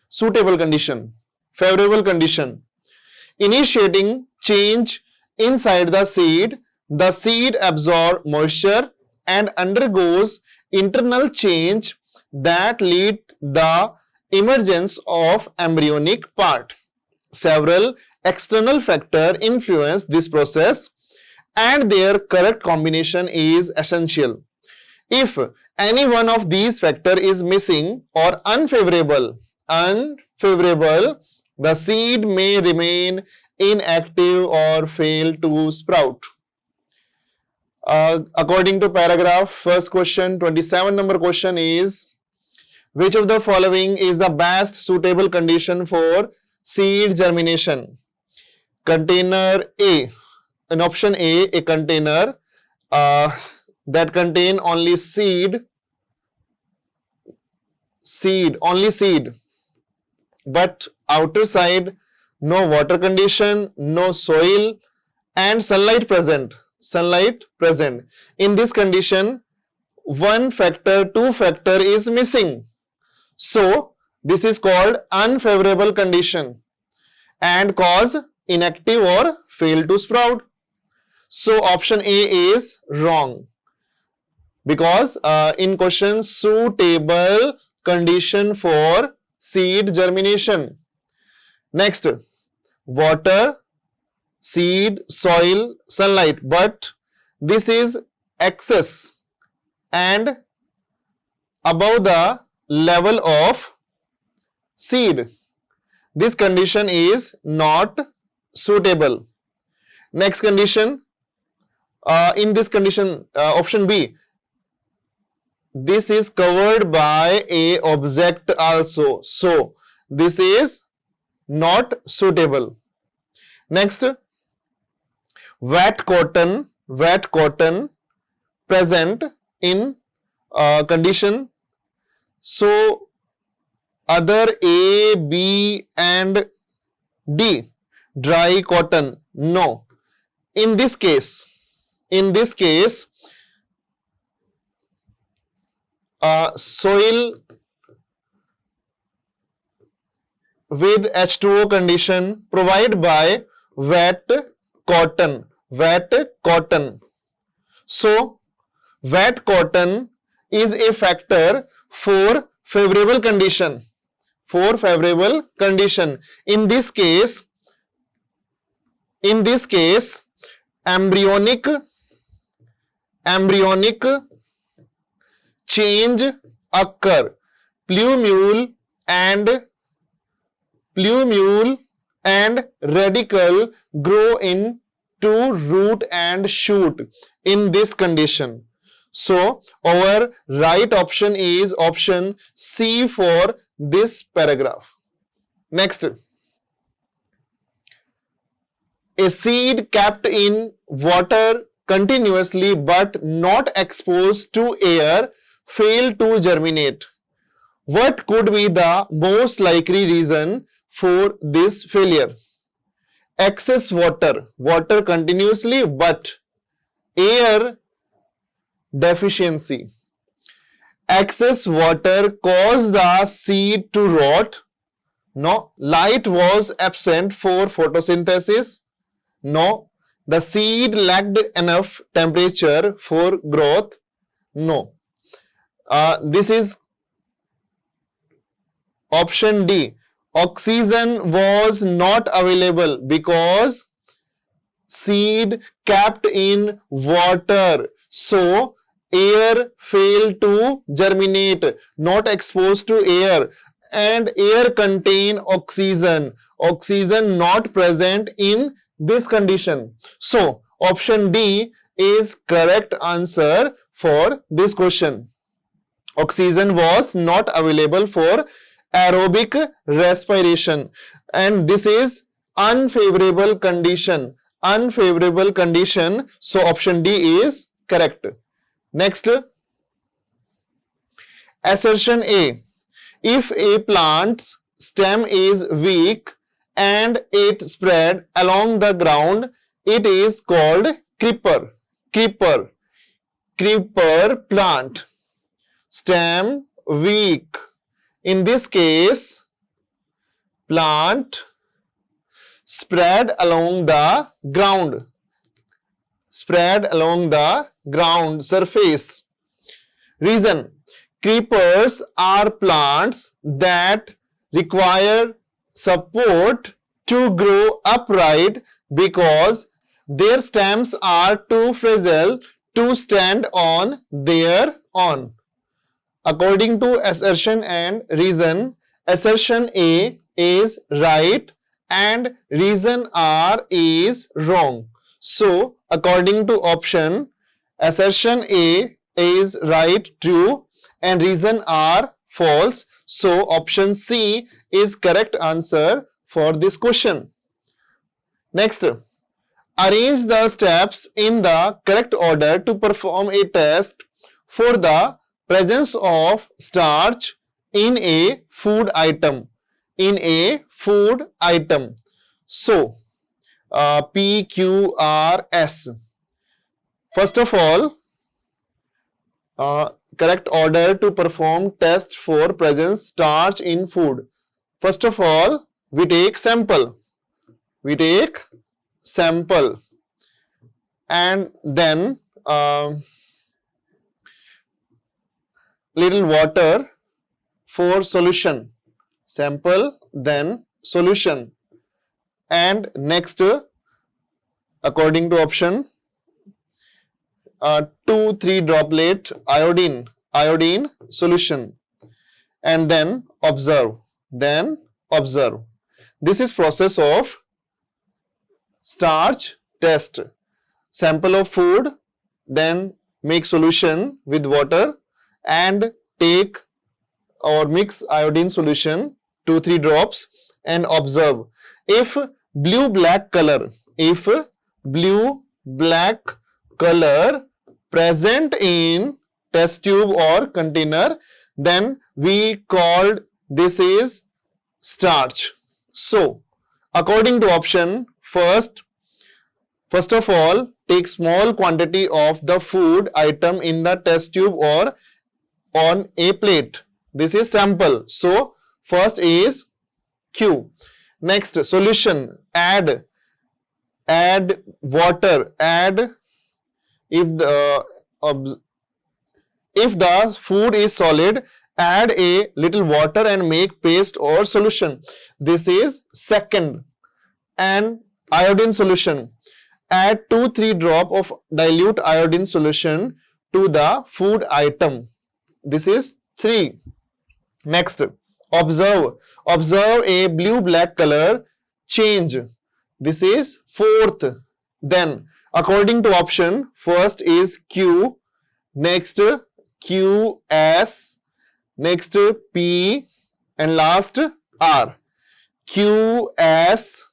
Suitable condition, favorable condition, initiating change inside the seed absorbs moisture and undergoes internal change that lead the emergence of embryonic part. Several external factors influence this process and their correct combination is essential. If any one of these factors is missing or unfavorable, the seed may remain inactive or fail to sprout. According to paragraph, first question, 27 number question is, which of the following is the best suitable condition for seed germination? Container A. In option A container that contain only seed, but outer side no water condition, no soil, and sunlight present. In this condition, one factor, two factor is missing. So this is called unfavorable condition and cause inactive or fail to sprout. So option A is wrong, because in question suitable condition for seed germination. Next, water, seed, soil, sunlight, but this is excess and above the level of seed. This condition is not suitable. Next condition, in this condition, option B, this is covered by a object also, so this is not suitable. Next, wet cotton present in condition, so other A, B and D. Dry cotton, no. In this case, soil with H2O condition provided by wet cotton. So wet cotton is a factor for favorable condition. In this case, embryonic change occur. Plumule and radicle grow into root and shoot in this condition. So our right option is option C for this paragraph. Next, a seed kept in water continuously but not exposed to air fail to germinate. What could be the most likely reason for this failure? Excess water continuously but air deficiency. Excess water caused the seed to rot. No. Light was absent for photosynthesis. No. The seed lacked enough temperature for growth. No. This is option D. Oxygen was not available because seed kept in water. So air failed to germinate, not exposed to air, and air contain oxygen. Oxygen not present in this condition. So option D is correct answer for this question. Oxygen was not available for aerobic respiration, and this is unfavorable condition. Unfavorable condition. So option D is correct. Next, assertion A. If a plant's stem is weak and it spread along the ground, it is called creeper. Creeper. Creeper plant. Stem weak. In this case, plant spread along the ground. Spread along the ground surface. Reason: creepers are plants that require support to grow upright because their stems are too fragile to stand on their own. According to assertion and reason, assertion A is right and reason R is wrong. So, according to option, assertion A is right, true, and reason R false. So, option C is correct answer for this question. Next, arrange the steps in the correct order to perform a test for the presence of starch in a food item. In a food item. So, P, Q, R, S. First of all, correct order to perform tests for presence starch in food. First of all, we take sample. We take sample. And then little water for solution. Sample, then solution. And next, according to option, 2-3 droplet iodine solution, and then observe. This is process of starch test. Sample of food, then make solution with water and take or mix iodine solution 2-3 drops and observe. If blue black color present in test tube or container, then we called this is starch. So, according to option, first of all, take small quantity of the food item in the test tube or on a plate. This is sample. So, first is Q. Next, solution. Add water. If the food is solid, add a little water and make paste or solution. This is second. And iodine solution. Add 2-3 drop of dilute iodine solution to the food item. This is 3. Next, observe a blue-black color change. This is 4th. Then, according to option, first is Q, next QS, next P, and last R. QS,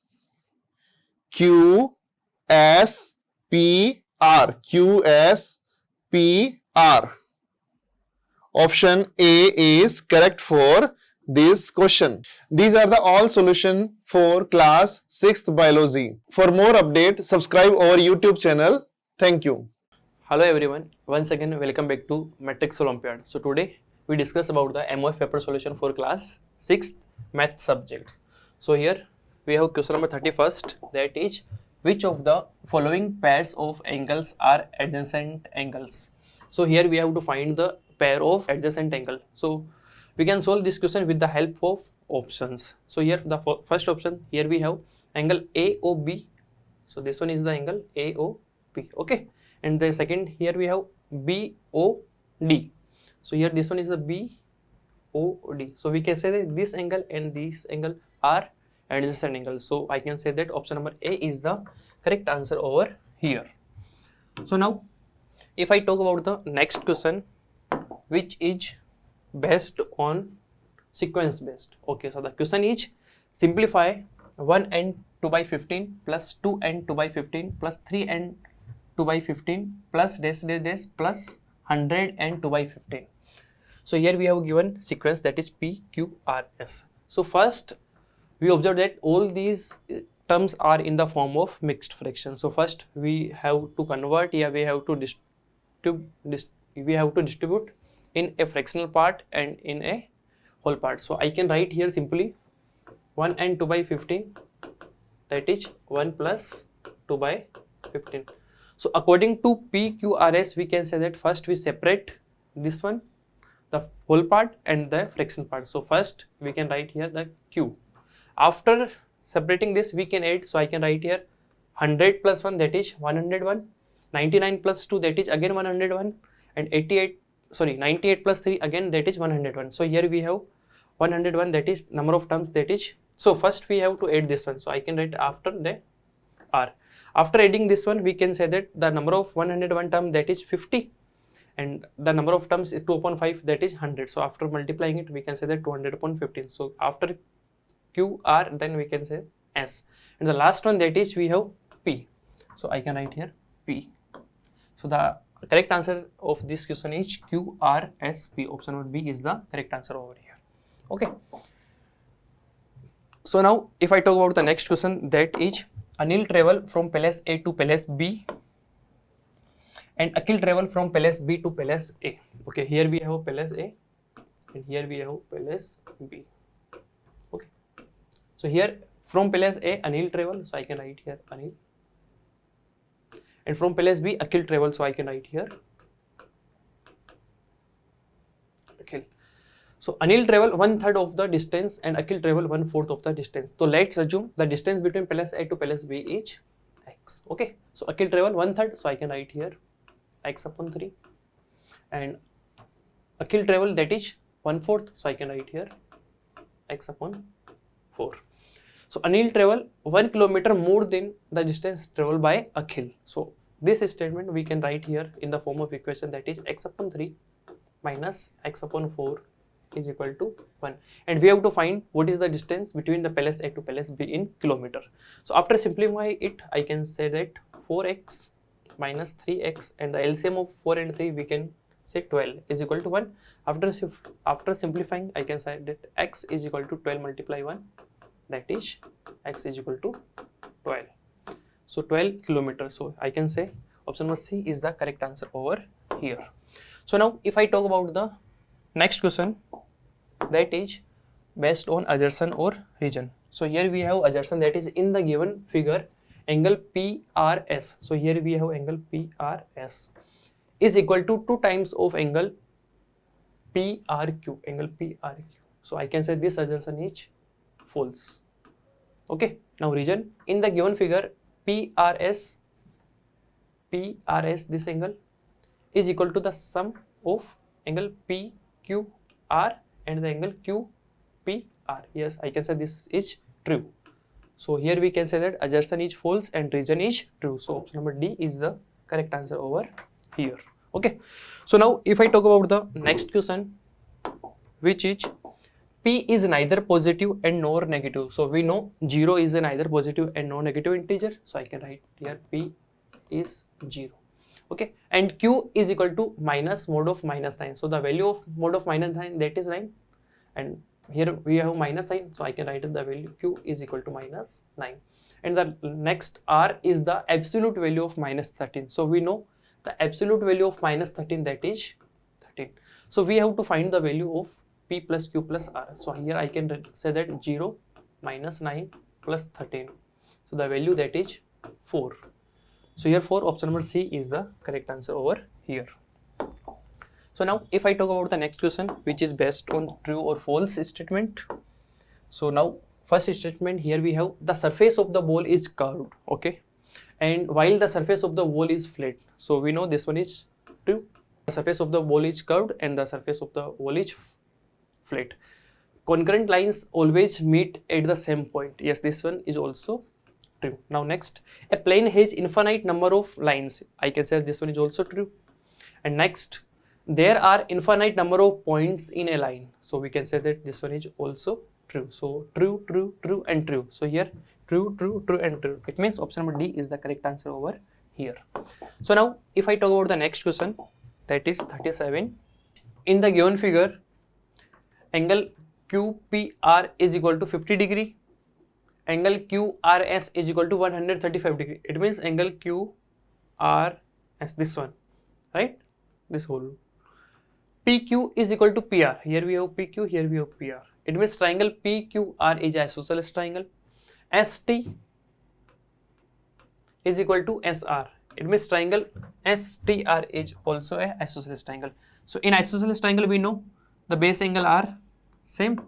P, R. QS, P, R. Option A is correct for this question. These are the all solution for class 6th biology. For more update, subscribe our YouTube channel. Thank you. Hello everyone, once again welcome back to Matrix Olympiad. So today we discuss about the MOF paper solution for class 6th math subject. So here we have question number 31st, that is, which of the following pairs of angles are adjacent angles? So here we have to find the pair of adjacent angle. So we can solve this question with the help of options. So here the first option, here we have angle AOB. So this one is the angle AOB, okay. And the second, here we have BOD. So here this one is the BOD. So we can say that this angle and this angle are adjacent angles. So I can say that option number A is the correct answer over here. So now if I talk about the next question, which is based on sequence based. Okay, so the question is simplify 1n 2 by 15 plus 2n 2 by 15 plus 3n 2 by 15 plus dash dash dash plus 100 and 2 by 15. So here we have given sequence that is P, Q, R, S. So first we observe that all these terms are in the form of mixed fraction. So first we have to convert, we have to distribute in a fractional part and in a whole part. So I can write here simply 1 and 2 by 15, that is 1 plus 2 by 15. So according to P, Q, R, S, we can say that first we separate this one, the whole part and the fractional part. So first we can write here the Q. After separating this we can add, so I can write here 100 plus 1, that is 101, 99 plus 2, that is again 101, and 98 plus 3, again that is 101. So here we have 101, that is number of terms, that is, so first we have to add this one, so I can write after the R. After adding this one we can say that the number of 101 term, that is 50, and the number of terms is 2 upon 5, that is 100. So after multiplying it we can say that 200 upon 15. So after Q, R, then we can say S, and the last one, that is we have P. So I can write here P. So the correct answer of this question is Q, R, S, P. Option number B is the correct answer over here. Okay. So now if I talk about the next question, that is Anil travel from place A to place B and Akhil travel from place B to place A. Okay, here we have place A and here we have place B. Okay, so here from place A Anil travel, so I can write here Anil, and from place B Akhil travel, so I can write here Akhil. So Anil travel 1/3 of the distance and Akhil travel 1/4 of the distance. So let's assume the distance between place A to place B is x. Okay, so Akhil travel 1/3, so I can write here x upon 3, and Akhil travel, that is 1/4, so I can write here x upon 4. So Anil travel 1 kilometer more than the distance traveled by Akhil. So this statement we can write here in the form of equation, that is x upon 3 minus x upon 4 is equal to 1, and we have to find what is the distance between the place A to place B in kilometer. So after simplifying it, I can say that 4x minus 3x, and the LCM of 4 and 3 we can say 12 is equal to 1. After simplifying, I can say that x is equal to 12 multiply 1, that is x is equal to 12. So 12 kilometers. So I can say option number C is the correct answer over here. So now if I talk about the next question, that is based on assertion or reason. So here we have assertion, that is in the given figure angle PRS. So here we have angle PRS is equal to 2 times of angle PRQ, angle PRQ. So I can say this assertion is false. Okay, now reason, in the given figure PRS, this angle is equal to the sum of angle PQR and the angle QPR. Yes, I can say this is true. So here we can say that assertion is false and reason is true. So option number D is the correct answer over here. Okay, so now if I talk about the next question, which is P is neither positive and nor negative. So we know 0 is a neither positive and nor negative integer. So I can write here P is 0. Okay, and Q is equal to minus mod of minus 9. So the value of mod of minus 9, that is 9, and here we have minus sign, so I can write the value Q is equal to minus 9. And the next R is the absolute value of minus 13. So we know the absolute value of minus 13, that is 13. So we have to find the value of P plus Q plus R. So here I can say that 0 minus 9 plus 13. So the value, that is 4. So here 4, option number C is the correct answer over here. So now if I talk about the next question, which is based on true or false statement. So now first statement, here we have the surface of the ball is curved, okay, and while the surface of the ball is flat. So we know this one is true. The surface of the ball is curved and the surface of the ball is flat. Concurrent lines always meet at the same point. Yes, this one is also true. Now next, a plane has infinite number of lines. I can say this one is also true. And next, there are infinite number of points in a line. So we can say that this one is also true. So true, true, true and true. So here true, true, true and true. It means option number D is the correct answer over here. So now if I talk about the next question, that is 37. In the given figure, angle QPR is equal to 50 degree. Angle QRS is equal to 135 degree. It means angle QRS, this one, right? This whole. PQ is equal to PR. Here we have PQ, here we have PR. It means triangle PQR is isosceles triangle. ST is equal to SR. It means triangle STR is also a isosceles triangle. So in isosceles triangle we know the base angle are same.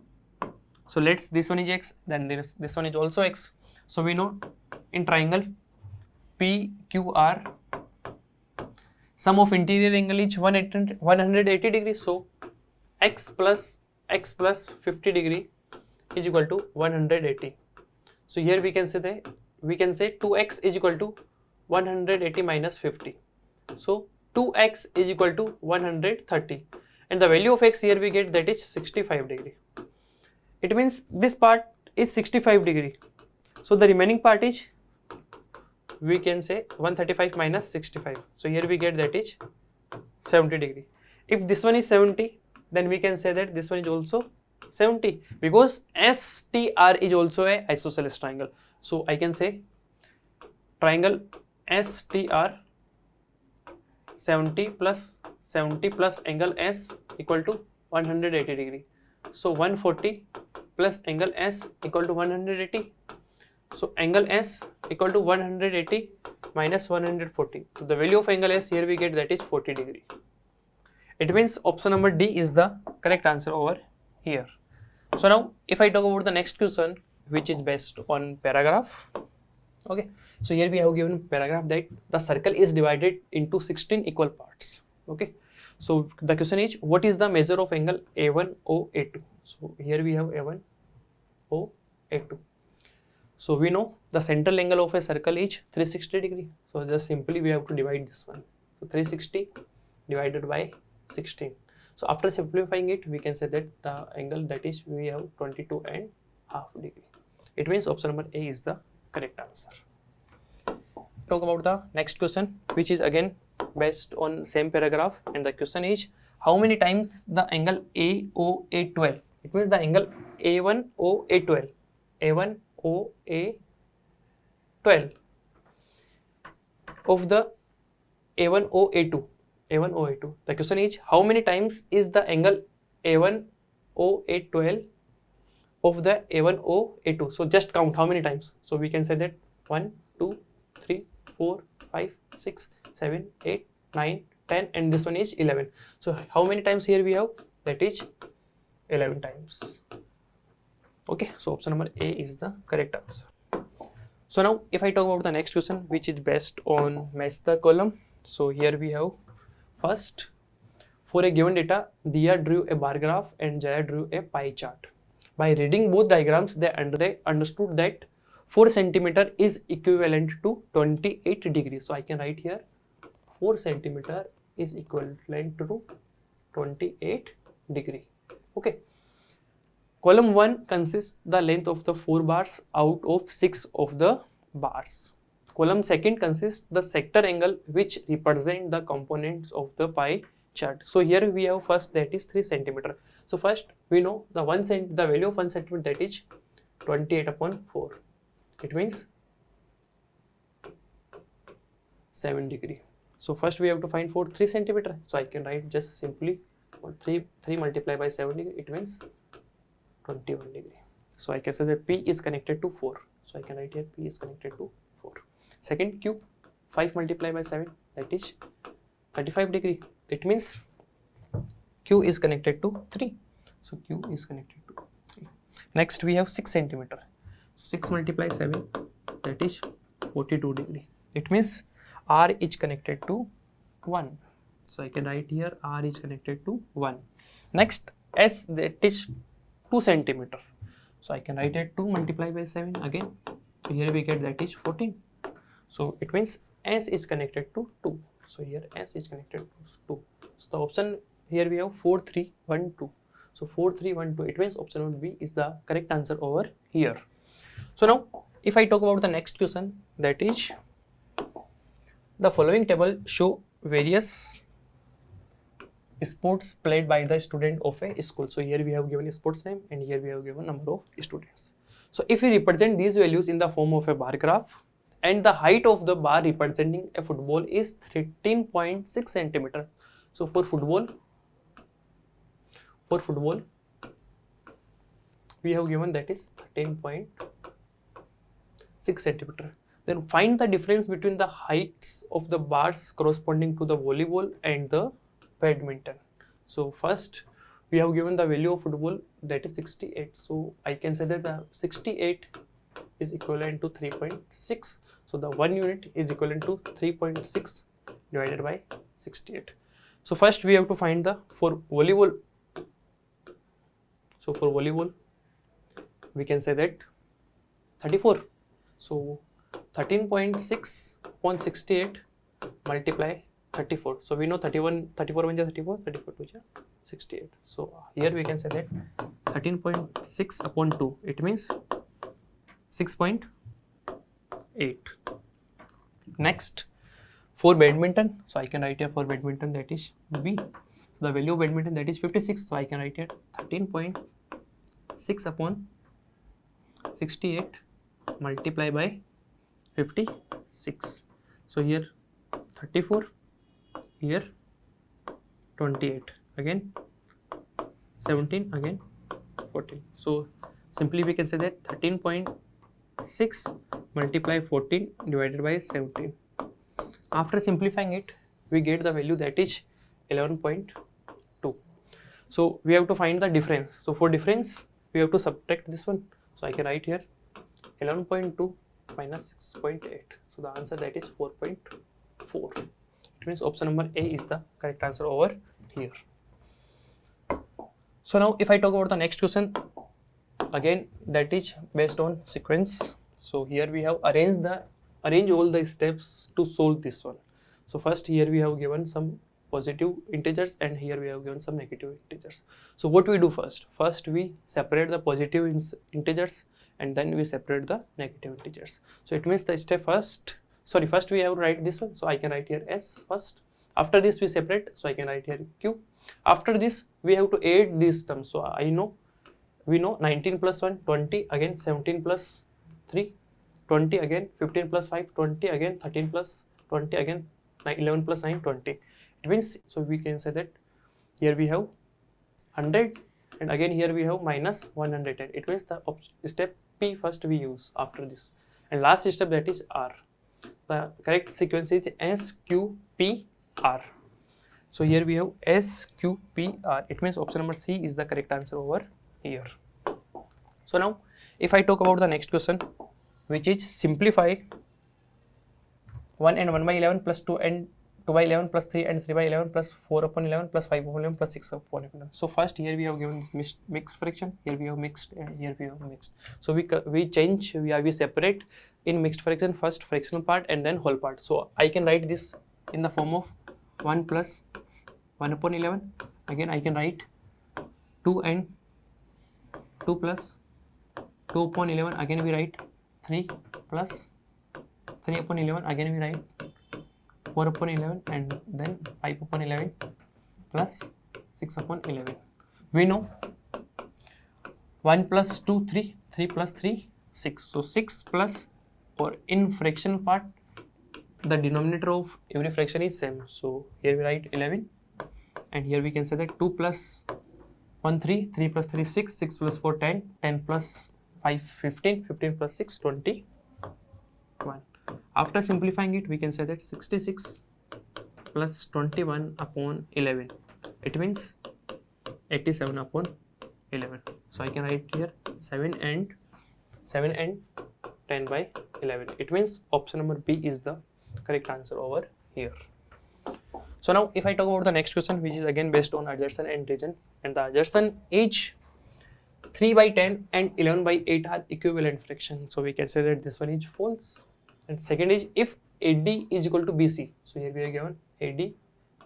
So let's, this one is X, then this one is also X. So we know in triangle PQR, sum of interior angle is 180 degrees. So X plus 50 degree is equal to 180. So here we can say that 2x is equal to 180 minus 50. So 2x is equal to 130, and the value of x here we get, that is 65 degree. It means this part is 65 degree. So the remaining part is, we can say 135 minus 65. So here we get that is 70 degree. If this one is 70, then we can say that this one is also 70, because STR is also a isosceles triangle. So I can say triangle STR 70 plus angle S equal to 180 degree. So 140 plus angle S equal to 180. So angle S equal to 180 minus 140. So the value of angle S here we get, that is 40 degree. It means option number D is the correct answer over here. So now if I talk about the next question, which is based on paragraph. Okay, so here we have given paragraph that the circle is divided into 16 equal parts. Okay, so the question is, what is the measure of angle A1OA2? So here we have A1OA2. So we know the central angle of a circle is 360 degree. So just simply we have to divide this one. So 360 divided by 16. So after simplifying it, we can say that the angle, that is, we have 22.5 degree. It means option number A is the correct answer. Talk about the next question, which is again based on same paragraph, and the question is, how many times the angle AOA12? It means the angle A1OA12 of the A1OA2. The question is, how many times is the angle A1OA12 of the A1OA2? So just count how many times. So we can say that 1, 2, 3, 4, 5, 6, 7, 8, 9, 10, and this one is 11. So how many times here we have? That is 11 times. Okay, so option number A is the correct answer. So now if I talk about the next question, which is based on match the column. So here we have, first, for a given data, Diya drew a bar graph and Jaya drew a pie chart. By reading both diagrams, they understood that 4 centimeter is equivalent to 28 degrees. So I can write here 4 centimeter is equivalent to 28 degree. Okay. Column 1 consists the length of the 4 bars out of 6 of the bars. Column 2 consists the sector angle which represent the components of the pie chart. So here we have first, that is 3 centimeter. So first we know the value of 1 centimeter, that is 28 upon 4. It means 7 degree. So first we have to find for 3 centimeter. So I can write just simply 3 multiplied by 7 degree. It means 21 degree. So I can say that P is connected to 4. So I can write here P is connected to 4. Second, Q, 5 multiplied by 7, that is 35 degree. It means Q is connected to 3. So Q is connected to 3. Next we have 6 centimeter. So 6 multiplied 7, that is 42 degree. It means R is connected to 1. So I can write here R is connected to 1. Next, S, that is 2 centimeter. So I can write it 2 multiplied by 7 again. So here we get that is 14. So it means S is connected to 2. So here S is connected to 2. So the option here we have 4, 3, 1, 2. So 4, 3, 1, 2. It means option number B is the correct answer over here. So now if I talk about the next question, that is the following table show various sports played by the student of a school. So here we have given a sports name and here we have given number of students. So if we represent these values in the form of a bar graph, and the height of the bar representing a football is 13.6 centimeter. So for football we have given that is 13.6 centimeter. Then find the difference between the heights of the bars corresponding to the volleyball and the badminton. So first we have given the value of football, that is 68. So I can say that the 68 is equivalent to 3.6. So the 1 unit is equivalent to 3.6 divided by 68. So first we have to find the for volleyball. So for volleyball we can say that 34. So 13.6 upon 68 multiply 34. So we know 34 1 34, 34 2 68. So here we can say that 13.6 upon 2, it means 6.8. Next, for badminton, so I can write here for badminton, that is B. So the value of badminton, that is 56. So I can write here 13.6 upon 68 multiply by 56. So here 34, here 28, again 17, again 14. So simply we can say that 13.6 multiply 14 divided by 17. After simplifying it, we get the value, that is 11.2. So we have to find the difference. So for difference, we have to subtract this one. So I can write here 11.2 minus 6.8. So the answer, that is 4.4. It means option number A is the correct answer over here. So now if I talk about the next question, again that is based on sequence. So here we have arrange all the steps to solve this one. So first here we have given some positive integers and here we have given some negative integers. So what we do first? First we separate the positive integers and then we separate the negative integers. So it means the step first we have to write this one. So I can write here S first. After this we separate. So I can write here Q. After this we have to add these terms. So we know 19 plus 1, 20, again 17 plus 3, 20, again 15 plus 5, 20, again 13 plus 20, again 11 plus 9, 20. It means, so we can say that here we have 100 and again here we have minus 110. It means the step P first we use after this, and last step, that is R. The correct sequence is S, Q, P, R. So here we have S, Q, P, R. It means option number C is the correct answer over here. So now if I talk about the next question, which is simplify 1 and 1 by 11 plus 2 and 2 by 11 plus 3 and 3 by 11 plus 4 upon 11 plus 5 upon 11 plus 6 upon 11. So first here we have given this mixed fraction, here we have mixed and here we have mixed. So we separate in mixed fraction first fractional part and then whole part. So I can write this in the form of 1 plus 1 upon 11. Again I can write 2 and 2 plus 2 upon 11. Again we write 3 plus 3 upon 11. Again we write 4 upon 11 and then 5 upon 11 plus 6 upon 11. We know 1 plus 2, 3, 3 plus 3, 6. So 6 plus, or in fractional part, the denominator of every fraction is same. So here we write 11 and here we can say that 2 plus 1, 3, 3 plus 3, 6, 6 plus 4, 10, 10 plus 5, 15, 15 plus 6, 21. After simplifying it, we can say that 66 plus 21 upon 11. It means 87 upon 11. So I can write here 7 and 10 by 11. It means option number B is the correct answer over here. So now if I talk about the next question, which is again based on adjacent and region, and the adjacent is 3 by 10 and 11 by 8 are equivalent fraction. So we can say that this one is false. And second is if AD is equal to BC. So here we are given AD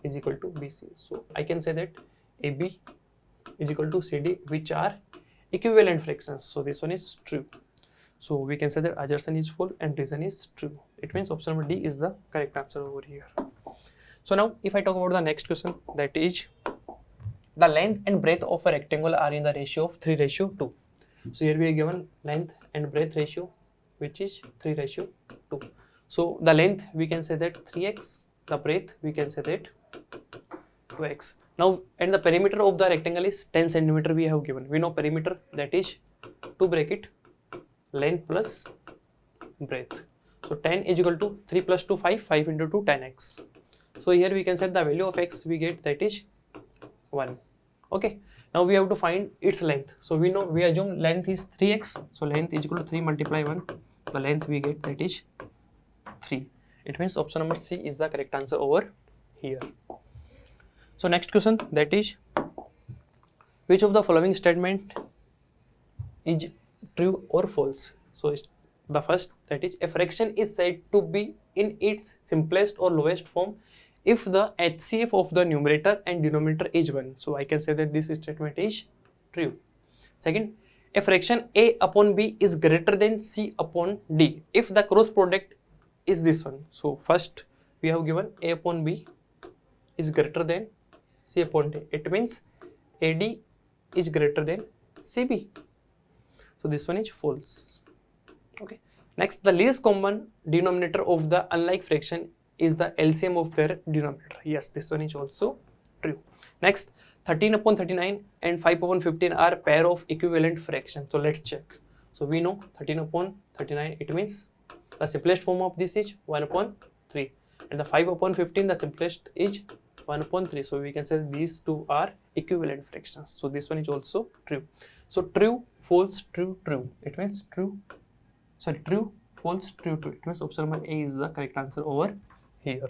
is equal to BC. So I can say that AB is equal to CD, which are equivalent fractions. So this one is true. So we can say that assertion is false and reason is true. It means option number D is the correct answer over here. So now if I talk about the next question, that is the length and breadth of a rectangle are in the ratio of 3:2. So here we are given length and breadth ratio, which is 3:2. So the length we can say that 3x, the breadth we can say that 2x. Now and the perimeter of the rectangle is 10 centimeter we have given. We know perimeter, that is 2 bracket length plus breadth. So 10 is equal to 3 plus 2 5, 5 into 2 10x. So here we can set the value of x we get, that is 1. Okay, now we have to find its length. So we know, we assume length is 3x. So length is equal to 3 multiply 1. The length we get, that is 3. It means option number C is the correct answer over here. So next question, that is which of the following statement is true or false? So the first, that is a fraction is said to be in its simplest or lowest form if the HCF of the numerator and denominator is 1. So I can say that this statement is true. Second, a fraction A upon B is greater than C upon D if the cross product is this one. So first we have given A upon B is greater than C upon D. It means AD is greater than CB. So this one is false. Okay. Next, the least common denominator of the unlike fraction is the LCM of their denominator. Yes, this one is also true. Next, 13 upon 39 and 5 upon 15 are pair of equivalent fractions. So let's check. So we know 13 upon 39, it means the simplest form of this is 1 upon 3. And the 5 upon 15, the simplest is 1 upon 3. So we can say these two are equivalent fractions. So this one is also true. So true, false, true, true. It means true, false, true, true. It means option number A is the correct answer over here.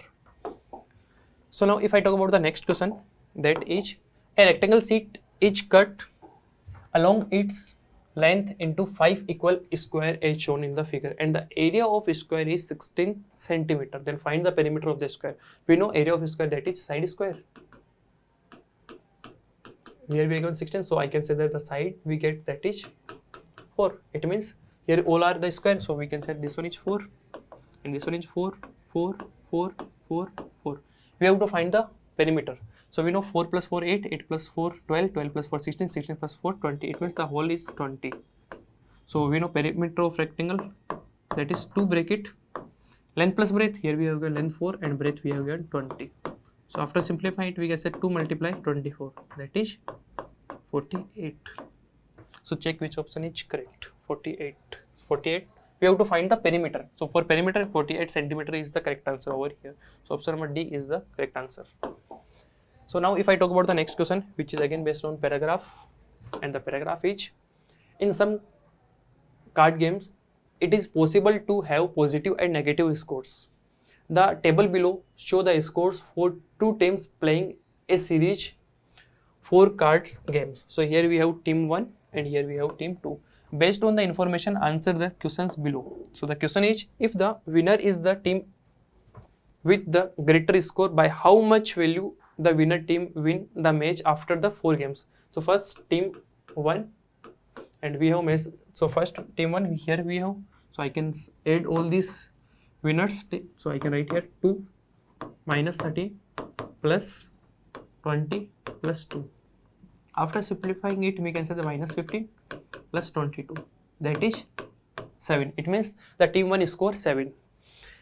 So now if I talk about the next question, that is a rectangle sheet is cut along its length into 5 equal square as shown in the figure, and the area of square is 16 centimeter. Then find the perimeter of the square. We know area of square, that is side square. Here we are given 16, so I can say that the side we get, that is 4. It means here all are the square, so we can say this one is 4 and this one is 4, 4, 4, 4, 4. We have to find the perimeter. So we know 4 plus 4 8, 8 plus 4 12, 12 plus 4 16, 16 plus 4 20. It means the whole is 20. So we know perimeter of rectangle, that is 2 bracket length plus breadth. Here we have got length 4 and breadth we have got 20. So after simplifying it, we can say 2 multiply 24, that is 48. So check which option is correct. 48. 48. We have to find the perimeter. So for perimeter, 48 centimeter is the correct answer over here. So option number D is the correct answer. So now if I talk about the next question, which is again based on paragraph, and the paragraph is, in some card games, it is possible to have positive and negative scores. The table below show the scores for 2 teams playing a series 4 cards games. So here we have team 1 and here we have team 2. Based on the information, answer the questions below. So the question is, if the winner is the team with the greater score, by how much value the winner team win the match after the 4 games. So first team 1 and we have match. So first team 1, here we have, so I can add all these winners. So I can write here 2 minus 30 plus 20 plus 2. After simplifying it, we can say the minus 15 plus 22, that is 7. It means the team 1 score 7.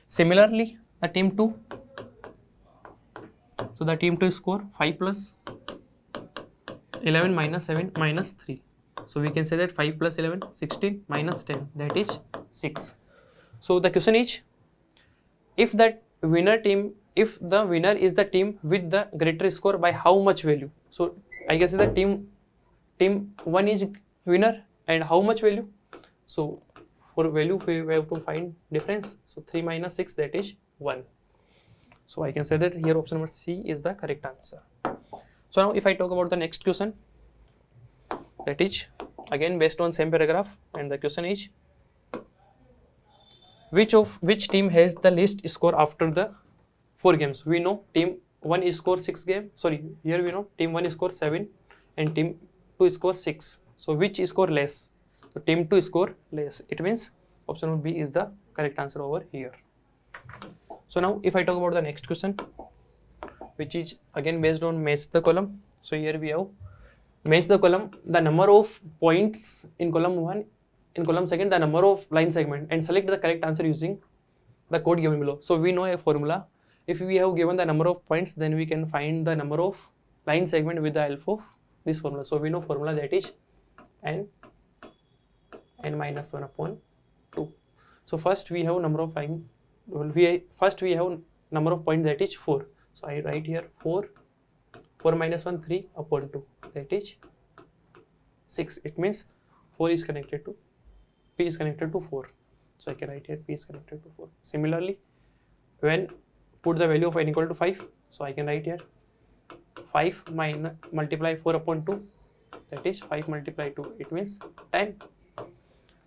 Similarly, the team 2, so the team 2 score 5 plus 11 minus 7 minus 3. So we can say that 5 plus 11, 16 minus 10, that is 6. So the question is, if the winner is the team with the greater score, by how much value? So I guess the team 1 is winner, and how much value? So for value we have to find difference. So 3 minus 6, that is 1. So I can say that here option number C is the correct answer. So now if I talk about the next question, that is again based on same paragraph, and the question is which team has the least score after the 4 games. We know team 1 scored 6 games. Sorry, here we know team 1 scored 7 and team 2 scored 6. So which score less? So team 2 score less. It means option B is the correct answer over here. So now if I talk about the next question, which is again based on match the column. So here we have match the column, the number of points in column 1, in column 2 the number of line segment, and select the correct answer using the code given below. So we know a formula. If we have given the number of points, then we can find the number of line segment with the help of this formula. So we know formula, that is n minus 1 upon 2. So first we have number of line, first we have number of points, that is 4. So I write here 4 minus 1 3 upon 2, that is 6. It means 4 is connected to P is connected to 4. So I can write here P is connected to 4. Similarly, when put the value of n equal to 5, so I can write here 5 minus multiply 4 upon 2, that is 5 multiply 2, it means 10.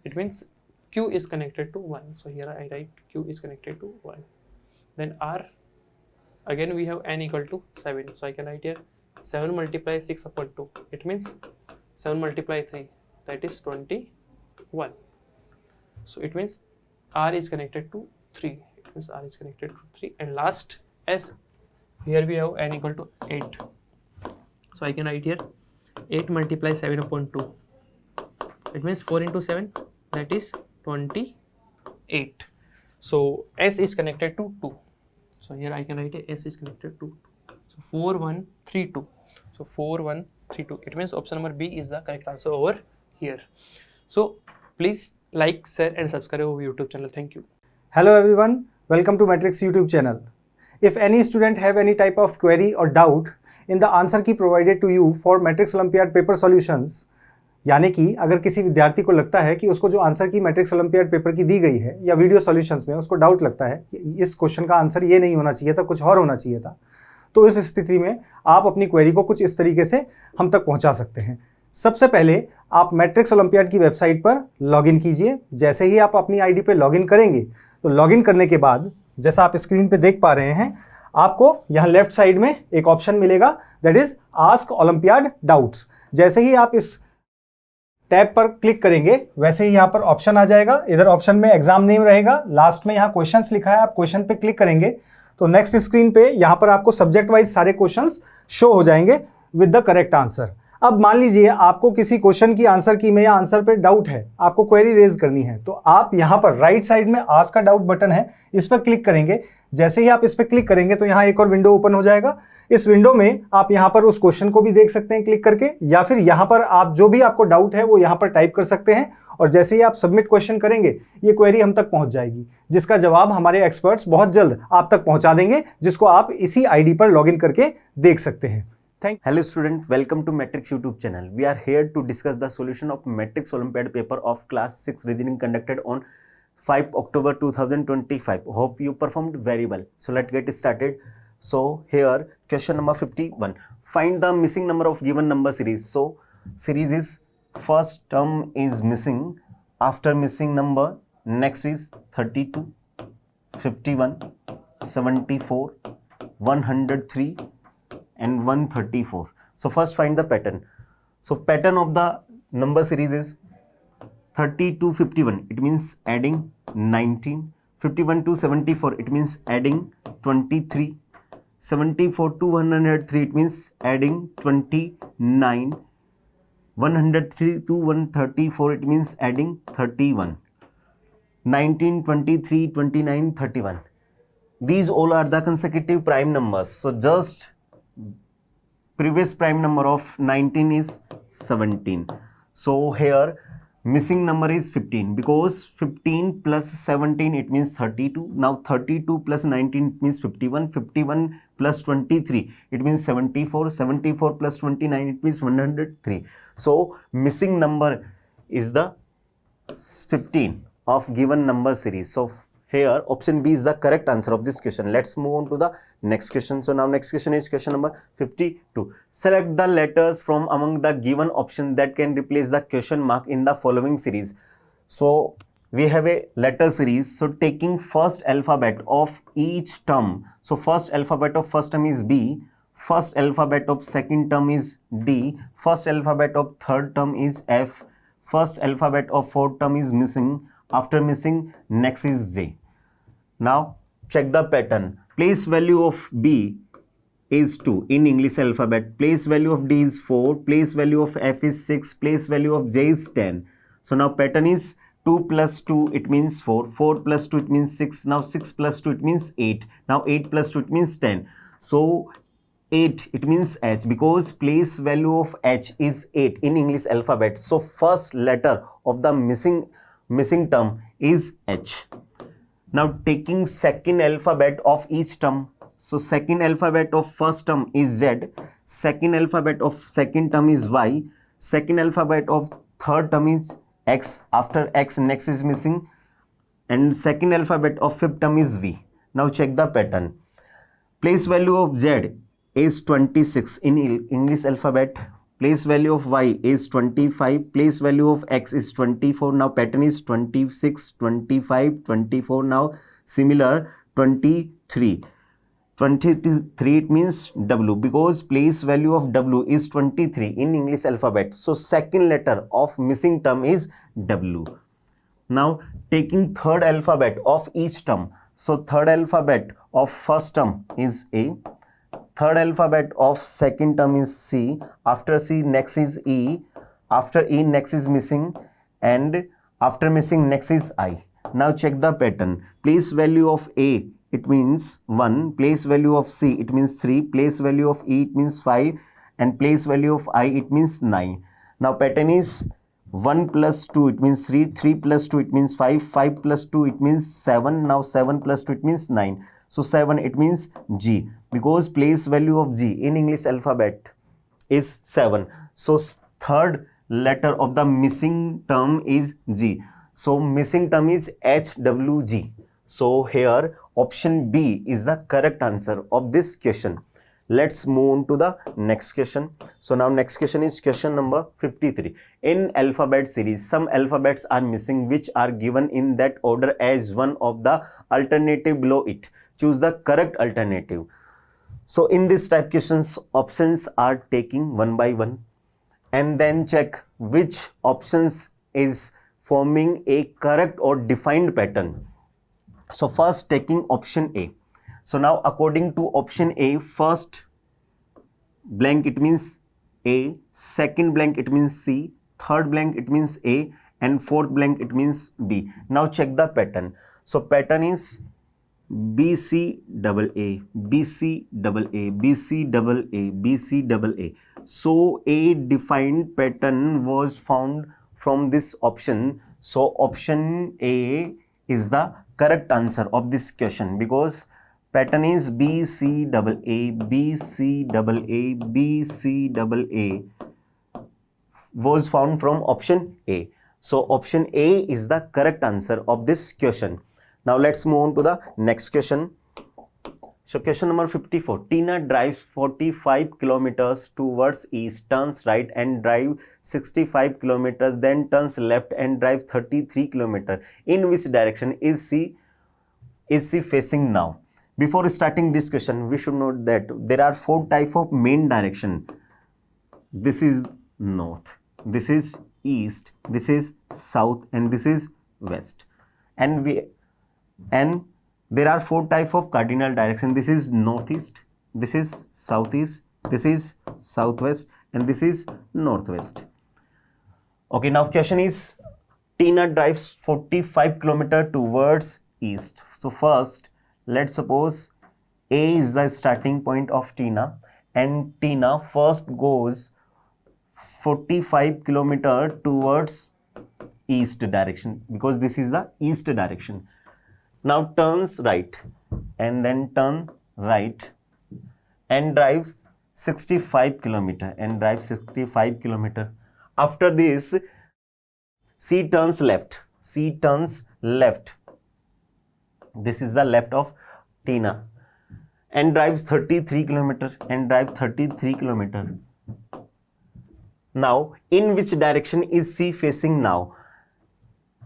It means Q is connected to 1. So here I write Q is connected to 1. Then R, again we have n equal to 7. So I can write here 7 multiply 6 upon 2. It means 7 multiply 3, that is 21. So it means R is connected to 3. It means R is connected to 3. And last S, here we have n equal to 8. So I can write here 8 multiply 7 upon 2. It means 4 into 7, that is 28. So S is connected to 2. So here I can write a S is connected to 2. So 4 1 3 2. So 4 1 3 2. It means option number B is the correct answer over here. So please like, share and subscribe our YouTube channel. Thank you. Hello everyone, welcome to Matrix YouTube channel. If any student have any type of query or doubt in the answer key provided to you for Matrix Olympiad paper solutions, यानी कि अगर किसी विद्यार्थी को लगता है कि उसको जो आंसर की मैट्रिक्स ओलंपियाड पेपर की दी गई है या वीडियो सॉल्यूशंस में उसको डाउट लगता है कि इस क्वेश्चन का आंसर ये नहीं होना चाहिए था, कुछ और होना चाहिए था, तो इस स्थिति में आप अपनी क्वेरी को कुछ इस तरीके से हम तक पहुंचा सकते हैं। सबसे पहले आप मैट्रिक्स ओलंपियाड की वेबसाइट पर लॉगिन कीजिए। जैसे ही आप अपनी आईडी पे लॉगिन करेंगे तो लॉगिन करने के बाद जैसा आप स्क्रीन पे देख पा रहे हैं, आपको यहाँ लेफ्ट साइड में एक ऑप्शन मिलेगा, that is ask olympiad doubts. जैसे ही आप इस टैब पर क्लिक करेंगे वैसे ही यहाँ पर ऑप्शन आ जाएगा। इधर ऑप्शन में एग्जाम नेम रहेगा, लास्ट में यहाँ क्वेश्चंस लिखा है, आप क्वेश्चन पे क्लिक करेंगे तो नेक्स्ट स्क्रीन पे यहाँ पर आपको सब्जेक्ट वाइज सारे क्वेश्चंस शो हो जाएंगे विद द करेक्ट आंसर। अब मान लीजिए आपको किसी क्वेश्चन की आंसर की में या आंसर पे डाउट है, आपको क्वेरी रेज करनी है, तो आप यहाँ पर राइट साइड में आस्क का डाउट बटन है, इस पर क्लिक करेंगे। जैसे ही आप इस पर क्लिक करेंगे तो यहाँ एक और विंडो ओपन हो जाएगा। इस विंडो में आप यहाँ पर उस क्वेश्चन को भी देख सकते हैं क्लिक करके, या फिर यहाँ पर आप जो भी आपको डाउट है वो यहाँ पर टाइप कर सकते हैं और जैसे ही आप सबमिट क्वेश्चन करेंगे ये क्वेरी हम तक पहुंच जाएगी, जिसका जवाब हमारे एक्सपर्ट्स बहुत जल्द आप तक पहुंचा देंगे, जिसको आप इसी आईडी पर लॉगिन करके देख सकते हैं। Hello student, welcome to Matrix YouTube channel. We are here to discuss the solution of Matrix Olympiad paper of class 6 reasoning conducted on 5 October 2025. Hope you performed very well. So let's get started. So here question number 51. Find the missing number of given number series. So series is first term is missing, after missing number next is 32, 51, 74, 103 and 134. So first find the pattern. So pattern of the number series is 30 to 51, it means adding 19, 51 to 74, it means adding 23, 74 to 103, it means adding 29, 103 to 134, it means adding 31, 19, 23, 29, 31. These all are the consecutive prime numbers. So just previous prime number of 19 is 17. So here missing number is 15, because 15 plus 17 it means 32. Now 32 plus 19 means 51. 51 plus 23 it means 74. 74 plus 29 it means 103. So missing number is the 15 of given number series. So here option B is the correct answer of this question. Let's move on to the next question. So now next question is question number 52. Select the letters from among the given option that can replace the question mark in the following series. So we have a letter series. So taking first alphabet of each term. So first alphabet of first term is B. First alphabet of second term is D. First alphabet of third term is F. First alphabet of fourth term is missing. After missing, next is J. Now check the pattern. Place value of B is 2 in English alphabet. Place value of D is 4. Place value of F is 6. Place value of J is 10. So now pattern is 2 plus 2, it means 4. 4 plus 2, it means 6. Now 6 plus 2, it means 8. Now 8 plus 2, it means 10. So 8, it means H, because place value of H is 8 in English alphabet. So first letter of the missing term is H. Now taking second alphabet of each term. So second alphabet of first term is Z. Second alphabet of second term is Y. Second alphabet of third term is X. After X, next is missing. And second alphabet of fifth term is V. Now check the pattern. Place value of Z is 26 in English alphabet. Place value of Y is 25. Place value of X is 24. Now pattern is 26, 25, 24. Now similar 23. 23, it means W, because place value of W is 23 in English alphabet. So second letter of missing term is W. Now taking third alphabet of each term. So third alphabet of first term is A. Third alphabet of second term is C. After C, next is E. After E, next is missing. And after missing, next is I. Now check the pattern. Place value of A, it means 1. Place value of C, it means 3. Place value of E, it means 5. And place value of I, it means 9. Now pattern is 1 plus 2, it means 3. 3 plus 2, it means 5. 5 plus 2, it means 7. Now 7 plus 2, it means 9. So 7, it means G, because place value of G in English alphabet is 7. So third letter of the missing term is G. So missing term is HWG. So here option B is the correct answer of this question. Let's move on to the next question. So now next question is question number 53. In alphabet series, some alphabets are missing which are given in that order as one of the alternative below it. Choose the correct alternative. So in this type questions, options are taking one by one and then check which options is forming a correct or defined pattern. So first taking option A. So now according to option A, first blank it means A, second blank it means C, third blank it means A, and fourth blank it means B. Now check the pattern. So pattern is BC double A, BC double A, BC double A, BC double A. So a defined pattern was found from this option. So option A is the correct answer of this question, because pattern is BC double A, BC double A, BC double A was found from option A. So option A is the correct answer of this question. Now let's move on to the next question. So question number 54. Tina drives 45 kilometers towards east, turns right and drive 65 kilometers, then turns left and drives 33 kilometers. In which direction is she facing now? Before starting this question, we should note that there are 4 types of main direction. This is north, this is east, this is south, and this is west. And there are 4 types of cardinal direction. This is northeast, this is southeast, this is southwest, and this is northwest. Okay, now question is Tina drives 45 kilometers towards east. So first, let's suppose A is the starting point of Tina, and Tina first goes 45 kilometers towards east direction, because this is the east direction. Now turns right and then turn right and drives 65 kilometers After this, she turns left This is the left of Tina. N drives 33 kilometer. N drive 33 kilometer. Now, in which direction is she facing now?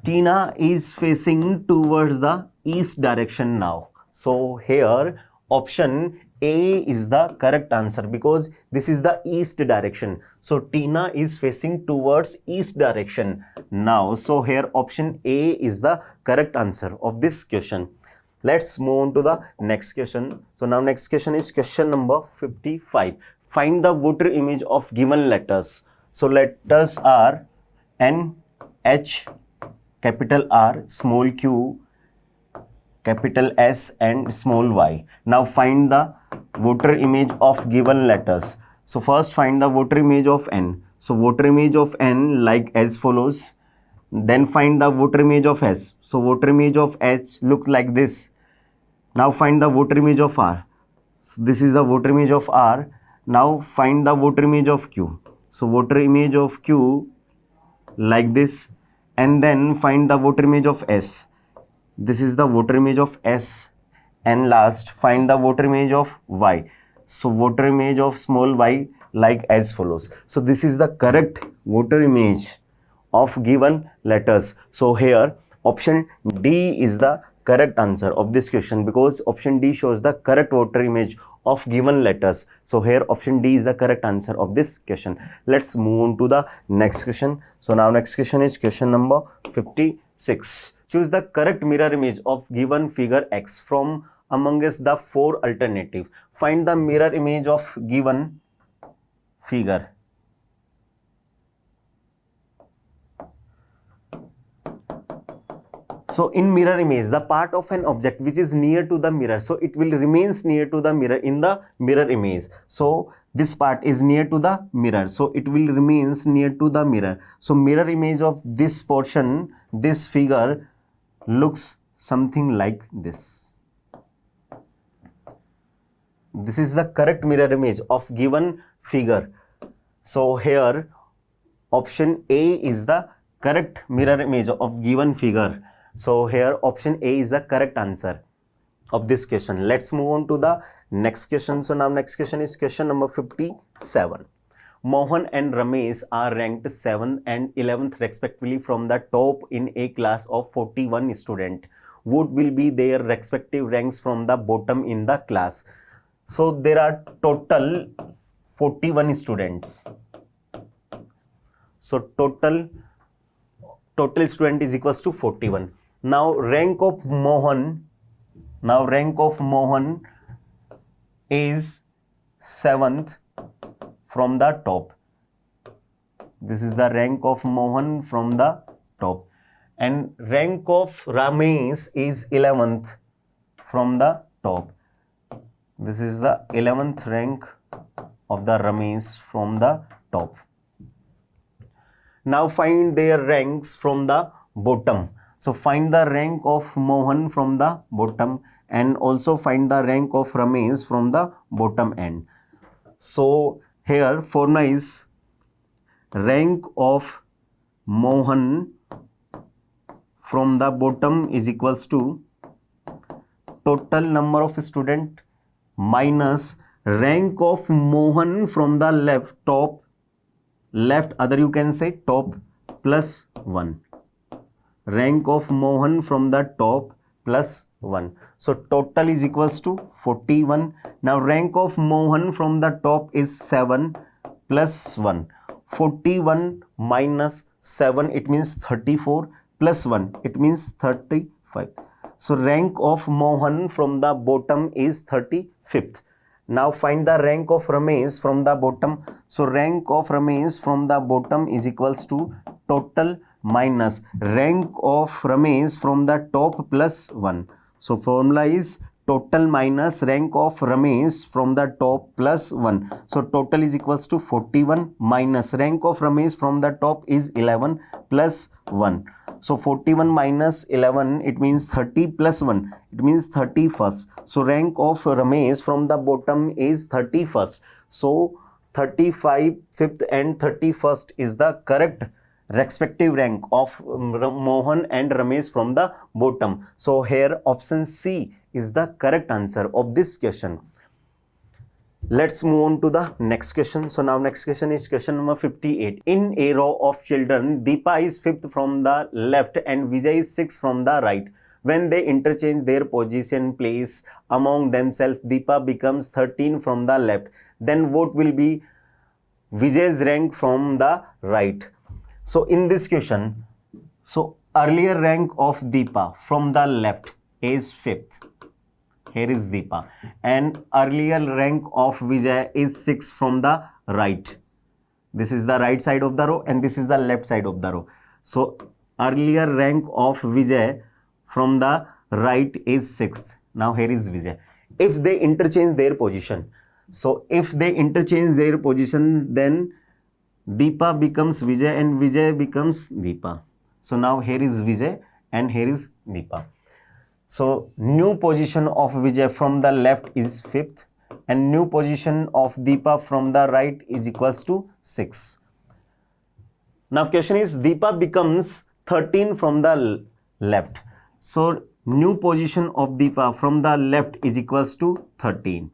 Tina is facing towards the east direction now. So here option A is the correct answer because this is the east direction. So Tina is facing towards east direction now. So here option A is the correct answer of this question. Let's move on to the next question. So now next question is question number 55. Find the water image of given letters. So letters are N, H, capital R, small q, capital S and small y. Now find the water image of given letters. So first find the water image of N. So water image of N like as follows. Then find the water image of S. So water image of H looks like this. Now find the water image of R. So this is the water image of R. Now find the water image of Q. So water image of Q like this. And then find the water image of S. This is the water image of S. And last find the water image of Y. So water image of small y like as follows. So this is the correct water image of given letters. So here option D is the correct answer of this question because option D shows the correct water image of given letters. So here option D is the correct answer of this question. Let's move on to the next question. So now next question is question number 56. Choose the correct mirror image of given figure X from amongst the four alternative. Find the mirror image of given figure. So in mirror image, the part of an object which is near to the mirror, so it will remains near to the mirror in the mirror image. So this part is near to the mirror, so it will remains near to the mirror. So mirror image of this portion, this figure looks something like this. This is the correct mirror image of given figure. So here option A is the correct mirror image of given figure. So here option A is the correct answer of this question. Let's move on to the next question. So now next question is question number 57. Mohan and Ramesh are ranked 7th and 11th respectively from the top in a class of 41 students. What will be their respective ranks from the bottom in the class? So there are total 41 students. So total student is equals to 41. Now rank of Mohan is 7th from the top. This is the rank of Mohan from the top. And rank of Ramesh is 11th from the top. This is the 11th rank of the Ramesh from the top. Now find their ranks from the bottom. So find the rank of Mohan from the bottom and also find the rank of Ramesh from the bottom end. So here formula is rank of Mohan from the bottom is equals to total number of student minus rank of Mohan from the left other you can say top plus 1. Rank of Mohan from the top plus 1. So total is equals to 41. Now rank of Mohan from the top is 7 plus 1. 41 minus 7 it means 34 plus 1 it means 35. So rank of Mohan from the bottom is 35th. Now find the rank of Ramesh from the bottom. So rank of Ramesh from the bottom is equals to total minus rank of Ramesh from the top plus 1. So formula is total minus rank of Ramesh from the top plus 1. So total is equals to 41 minus rank of Ramesh from the top is 11 plus 1. So 41 minus 11 it means 30 plus 1 it means 31st. So rank of Ramesh from the bottom is 31st. So 35th and 31st is the correct respective rank of Mohan and Ramesh from the bottom. So here option C is the correct answer of this question. Let's move on to the next question. So now next question is question number 58. In a row of children, Deepa is 5th from the left and Vijay is 6th from the right. When they interchange their position place among themselves, Deepa becomes 13 from the left. Then what will be Vijay's rank from the right? So in this question, so earlier rank of Deepa from the left is 5th. Here is Deepa. And earlier rank of Vijay is 6th from the right. This is the right side of the row and this is the left side of the row. So earlier rank of Vijay from the right is 6th. Now here is Vijay. If they interchange their position, so if they interchange their position, then Deepa becomes Vijay and Vijay becomes Deepa. So now here is Vijay and here is Deepa. So new position of Vijay from the left is 5th and new position of Deepa from the right is equals to 6. Now question is Deepa becomes 13 from the left. So new position of Deepa from the left is equals to 13.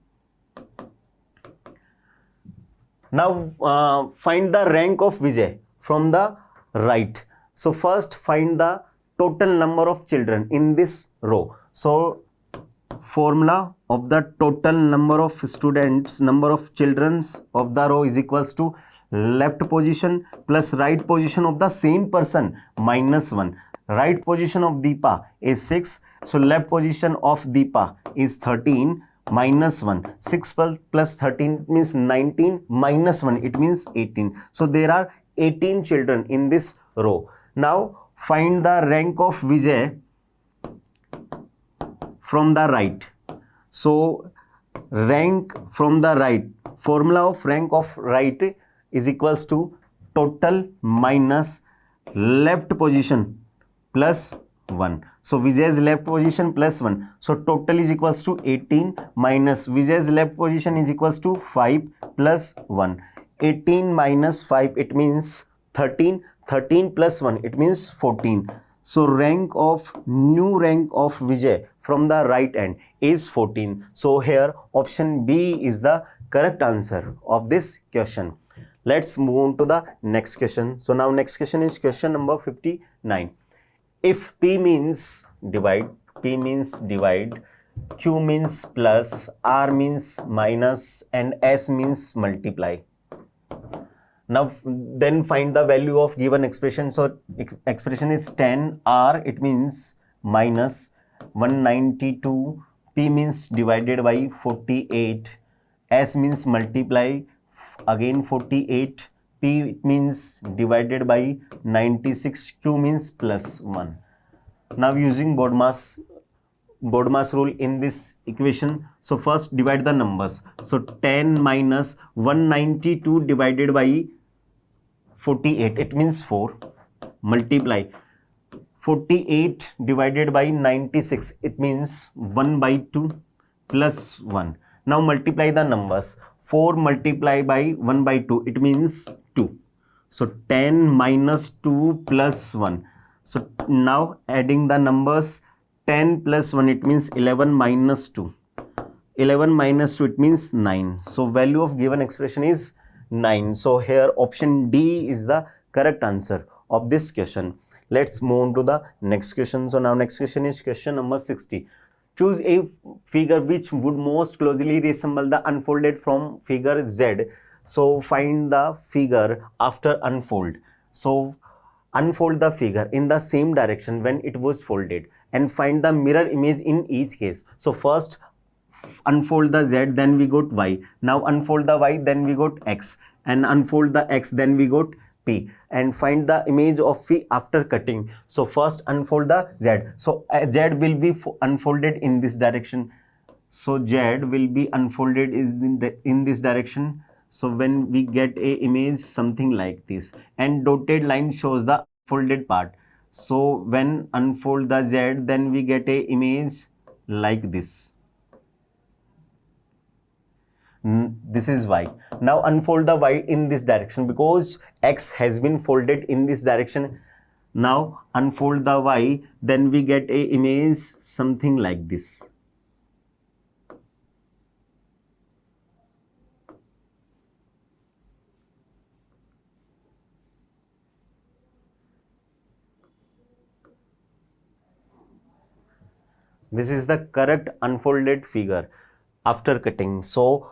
Now find the rank of Vijay from the right. So first find the total number of children in this row. So formula of the total number of students, number of children of the row is equals to left position plus right position of the same person minus 1. Right position of Deepa is 6. So left position of Deepa is 13 minus 1. 6 plus 13 means 19 minus 1 it means 18. So there are 18 children in this row. Now find the rank of Vijay from the right. So rank from the right, formula of rank of right is equals to total minus left position plus 1. So Vijay's left position plus 1. So total is equals to 18 minus Vijay's left position is equals to 5 plus 1. 18 minus 5 it means 13. 13 plus 1 it means 14. So new rank of Vijay from the right end is 14. So here option B is the correct answer of this question. Let's move on to the next question. So now next question is question number 59. If P means divide, Q means plus, R means minus and S means multiply. Now then find the value of given expression. So expression is 10R, it means minus 192, P means divided by 48, S means multiply again 48, P means divided by 96, Q means plus 1. Now using BODMAS rule in this equation, so first divide the numbers. So 10 minus 192 divided by 48 it means 4, multiply 48 divided by 96 it means 1 by 2 plus 1. Now multiply the numbers. 4 multiplied by 1 by 2 it means 2. So 10 minus 2 plus 1. So now adding the numbers, 10 plus 1 it means 11 minus 2. 11 minus 2 it means 9. So value of given expression is 9. So here option D is the correct answer of this question. Let's move on to the next question. So now next question is question number 60. Choose a figure which would most closely resemble the unfolded from figure Z. So find the figure after unfold. So unfold the figure in the same direction when it was folded and find the mirror image in each case. So first unfold the Z, then we got Y. Now unfold the Y, then we got X, and unfold the X, then we got P, and find the image of P after cutting. So first unfold the Z. So Z will be unfolded in this direction. So Z will be unfolded in this direction. So when we get a image something like this, and dotted line shows the folded part. So when unfold the Z, then we get a image like this. This is y. Now unfold the y in this direction because x has been folded in this direction. Now unfold the y, then we get a image something like this. This is the correct unfolded figure after cutting. So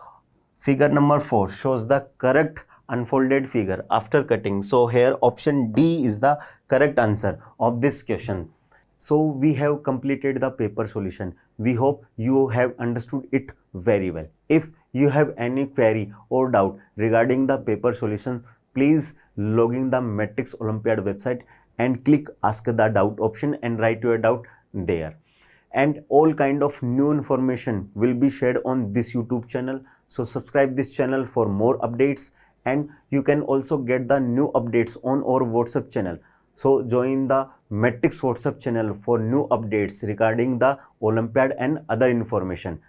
figure number 4 shows the correct unfolded figure after cutting. So here option D is the correct answer of this question. So we have completed the paper solution. We hope you have understood it very well. If you have any query or doubt regarding the paper solution, please log in the Matrix Olympiad website and click ask the doubt option and write your doubt there. And all kind of new information will be shared on this YouTube channel. So subscribe this channel for more updates, and you can also get the new updates on our WhatsApp channel. So join the Matrix WhatsApp channel for new updates regarding the Olympiad and other information.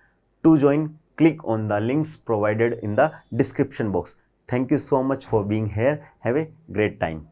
To join, click on the links provided in the description box. Thank you so much for being here. Have a great time.